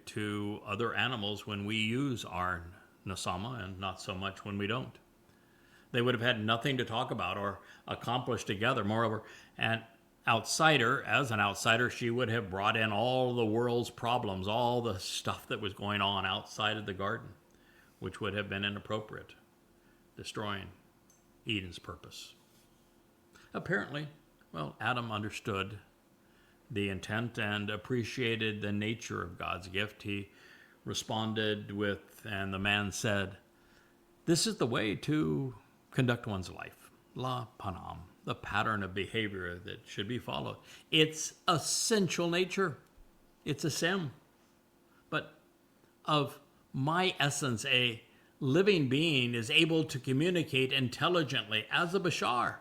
to other animals when we use our Nasama, and not so much when we don't. They would have had nothing to talk about or accomplish together. Moreover, as an outsider, she would have brought in all the world's problems, all the stuff that was going on outside of the garden, which would have been inappropriate, destroying Eden's purpose. Apparently, well, Adam understood the intent and appreciated the nature of God's gift. He responded with, and the man said, "This is the way to conduct one's life. La panam, the pattern of behavior that should be followed. It's essential nature. It's a sim. But of my essence, a living being is able to communicate intelligently as a bashar.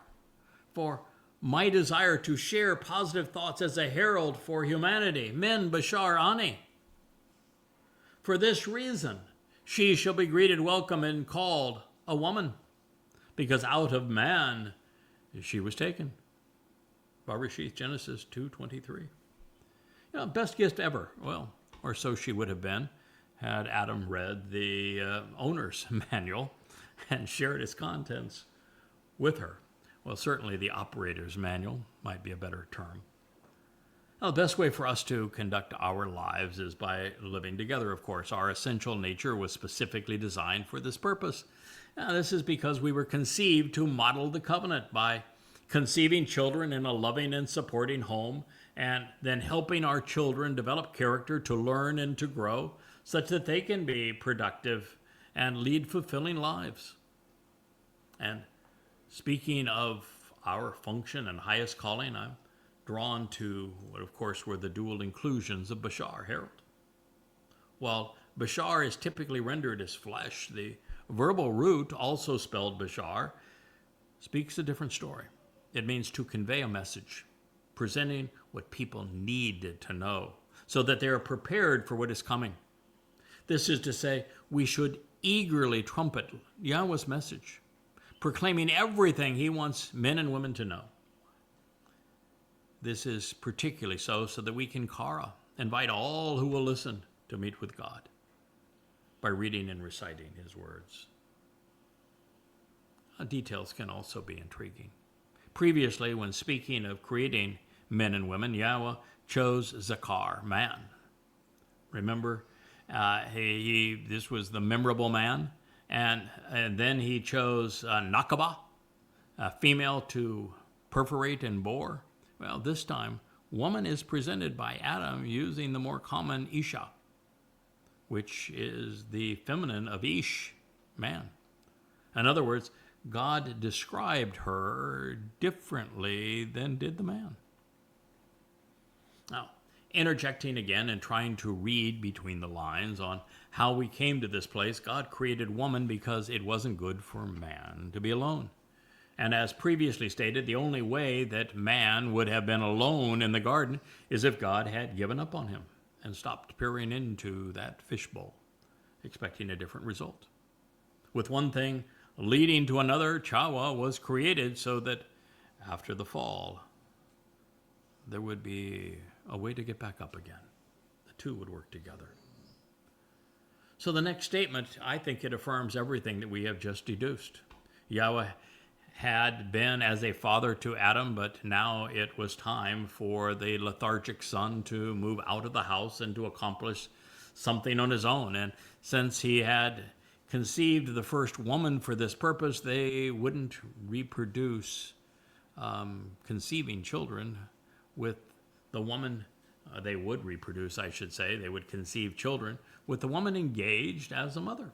For my desire to share positive thoughts as a herald for humanity, min bashar ani. For this reason, she shall be greeted welcome and called a woman, because out of man she was taken." Bereshith, Genesis 2:23. Best gift ever. Well, or so she would have been had Adam read the owner's manual and shared its contents with her. Well, certainly the operator's manual might be a better term. Now, the best way for us to conduct our lives is by living together, of course. Our essential nature was specifically designed for this purpose. Now, this is because we were conceived to model the covenant by conceiving children in a loving and supporting home, and then helping our children develop character to learn and to grow such that they can be productive and lead fulfilling lives. And speaking of our function and highest calling, I'm drawn to what, of course, were the dual inclusions of Bashar, herald. While Bashar is typically rendered as flesh, the verbal root, also spelled Bashar, speaks a different story. It means to convey a message, presenting what people need to know so that they are prepared for what is coming. This is to say, we should eagerly trumpet Yahweh's message, proclaiming everything he wants men and women to know. This is particularly so that we can invite all who will listen to meet with God by reading and reciting his words. Details can also be intriguing. Previously, when speaking of creating men and women, Yahweh chose Zakar, man. Remember, this was the memorable man, and then he chose Nakaba, a female, to perforate and bore. Well, this time, woman is presented by Adam using the more common Isha, which is the feminine of Ish, man. In other words, God described her differently than did the man. Now, interjecting again and trying to read between the lines on how we came to this place, God created woman because it wasn't good for man to be alone. And as previously stated, the only way that man would have been alone in the garden is if God had given up on him and stopped peering into that fishbowl, expecting a different result. With one thing leading to another, Chawa was created so that after the fall, there would be a way to get back up again. The two would work together. So the next statement, I think it affirms everything that we have just deduced. Yahweh had been as a father to Adam, but now it was time for the lethargic son to move out of the house and to accomplish something on his own. And since he had conceived the first woman for this purpose, they wouldn't reproduce conceiving children with the woman. They would reproduce, I should say. They would conceive children with the woman engaged as a mother.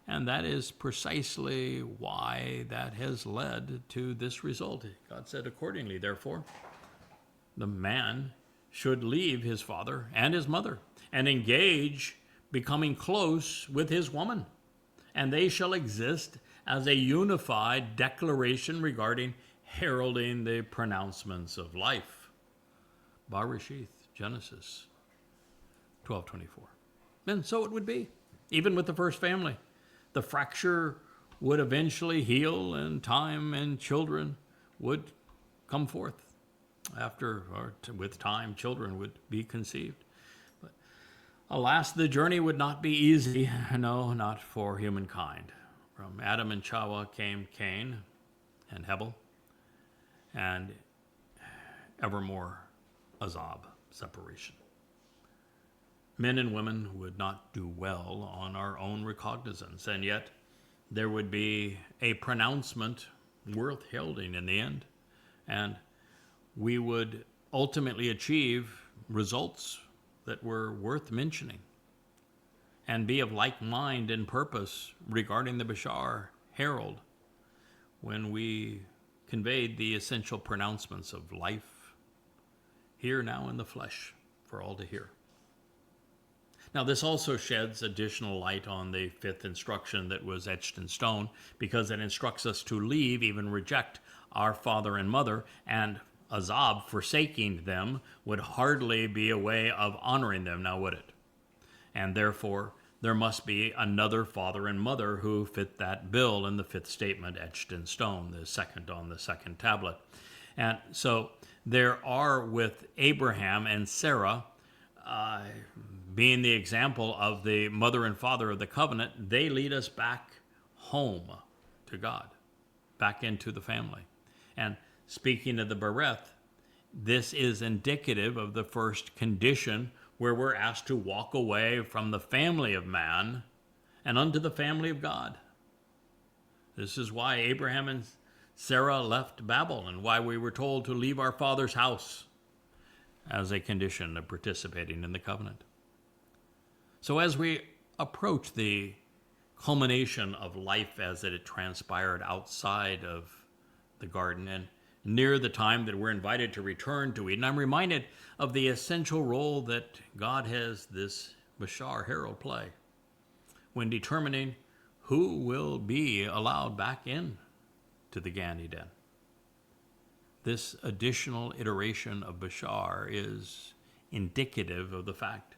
And that is precisely why that has led to this result. God said, accordingly, therefore, the man should leave his father and his mother and engage, becoming close with his woman. And they shall exist as a unified declaration regarding heralding the pronouncements of life. Bereshith, Genesis 12:24. And so it would be, even with the first family. The fracture would eventually heal, and time and children would come forth. With time, children would be conceived. But alas, the journey would not be easy. No, not for humankind. From Adam and Chawa came Cain and Hebel, and evermore Azab, separation. Men and women would not do well on our own recognizance, and yet there would be a pronouncement worth heralding in the end. And we would ultimately achieve results that were worth mentioning and be of like mind and purpose regarding the Bashar Herald when we conveyed the essential pronouncements of life here now in the flesh for all to hear. Now, this also sheds additional light on the fifth instruction that was etched in stone, because it instructs us to leave, even reject, our father and mother, and azab, forsaking them, would hardly be a way of honoring them, now would it? And therefore, there must be another father and mother who fit that bill in the fifth statement etched in stone, the second on the second tablet. And so there are with Abraham and Sarah, being the example of the mother and father of the covenant, they lead us back home to God, back into the family. And speaking of the bereth, this is indicative of the first condition where we're asked to walk away from the family of man and unto the family of God. This is why Abraham and Sarah left Babel and why we were told to leave our father's house as a condition of participating in the covenant. So as we approach the culmination of life as it transpired outside of the garden and near the time that we're invited to return to Eden, I'm reminded of the essential role that God has this Bashar Herald play when determining who will be allowed back in to the Gan Eden. This additional iteration of Bashar is indicative of the fact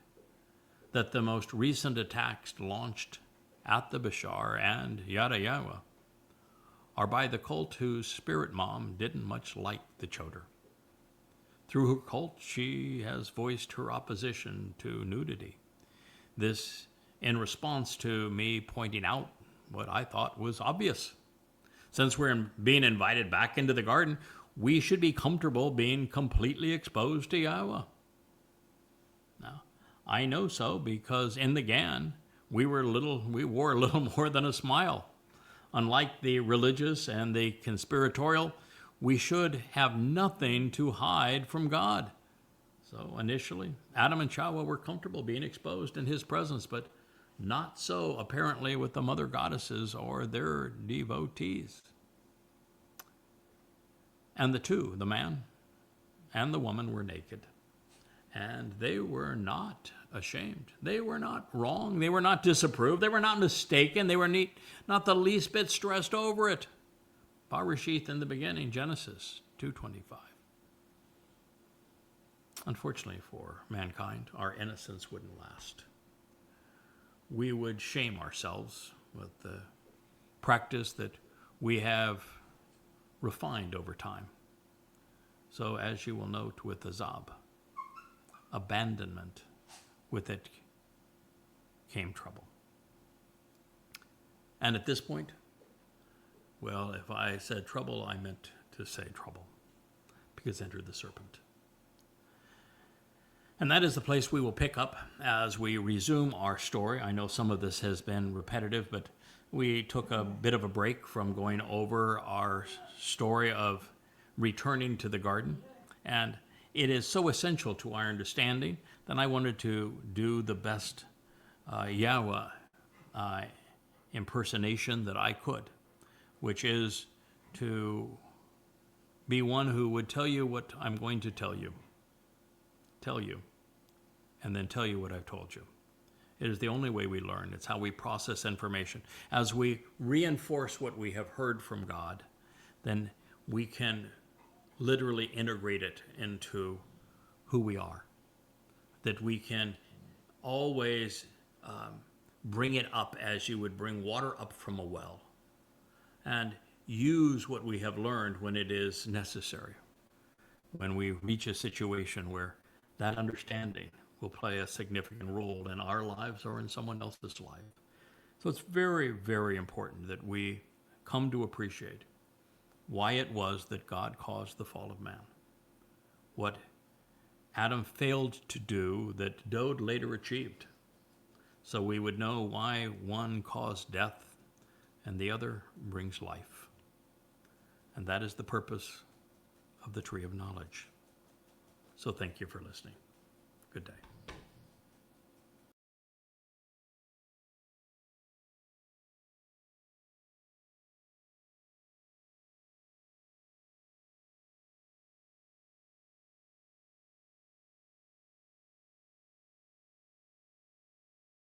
that the most recent attacks launched at the Bashar and YadaYahowah are by the cult whose spirit mom didn't much like the Choter. Through her cult, she has voiced her opposition to nudity. This in response to me pointing out what I thought was obvious. Since we're being invited back into the garden, we should be comfortable being completely exposed to Yahowah. Now, I know so because in the Gan, we wore a little more than a smile. Unlike the religious and the conspiratorial, we should have nothing to hide from God. So initially, Adam and Chawah were comfortable being exposed in his presence, but not so apparently with the mother goddesses or their devotees. And the two, the man and the woman, were naked. And they were not ashamed. They were not wrong. They were not disapproved. They were not mistaken. They were not the least bit stressed over it. Barashith in the beginning, Genesis 2:25. Unfortunately for mankind, our innocence wouldn't last. We would shame ourselves with the practice that we have refined over time. So as you will note with Azab, abandonment, with it came trouble. And at this point, well, if I said trouble, I meant to say trouble, because entered the serpent. And that is the place we will pick up as we resume our story. I know some of this has been repetitive, but we took a bit of a break from going over our story of returning to the garden. And it is so essential to our understanding that I wanted to do the best Yahowah impersonation that I could, which is to be one who would tell you what I'm going to tell you, and then tell you what I've told you. It is the only way we learn. It's how we process information. As we reinforce what we have heard from God, then we can literally integrate it into who we are. That we can always bring it up as you would bring water up from a well, and use what we have learned when it is necessary, when we reach a situation where that understanding will play a significant role in our lives or in someone else's life. So it's very, very important that we come to appreciate why it was that God caused the fall of man. What Adam failed to do that Dowd later achieved. So we would know why one caused death and the other brings life. And that is the purpose of the Tree of Knowledge. So thank you for listening. Good day.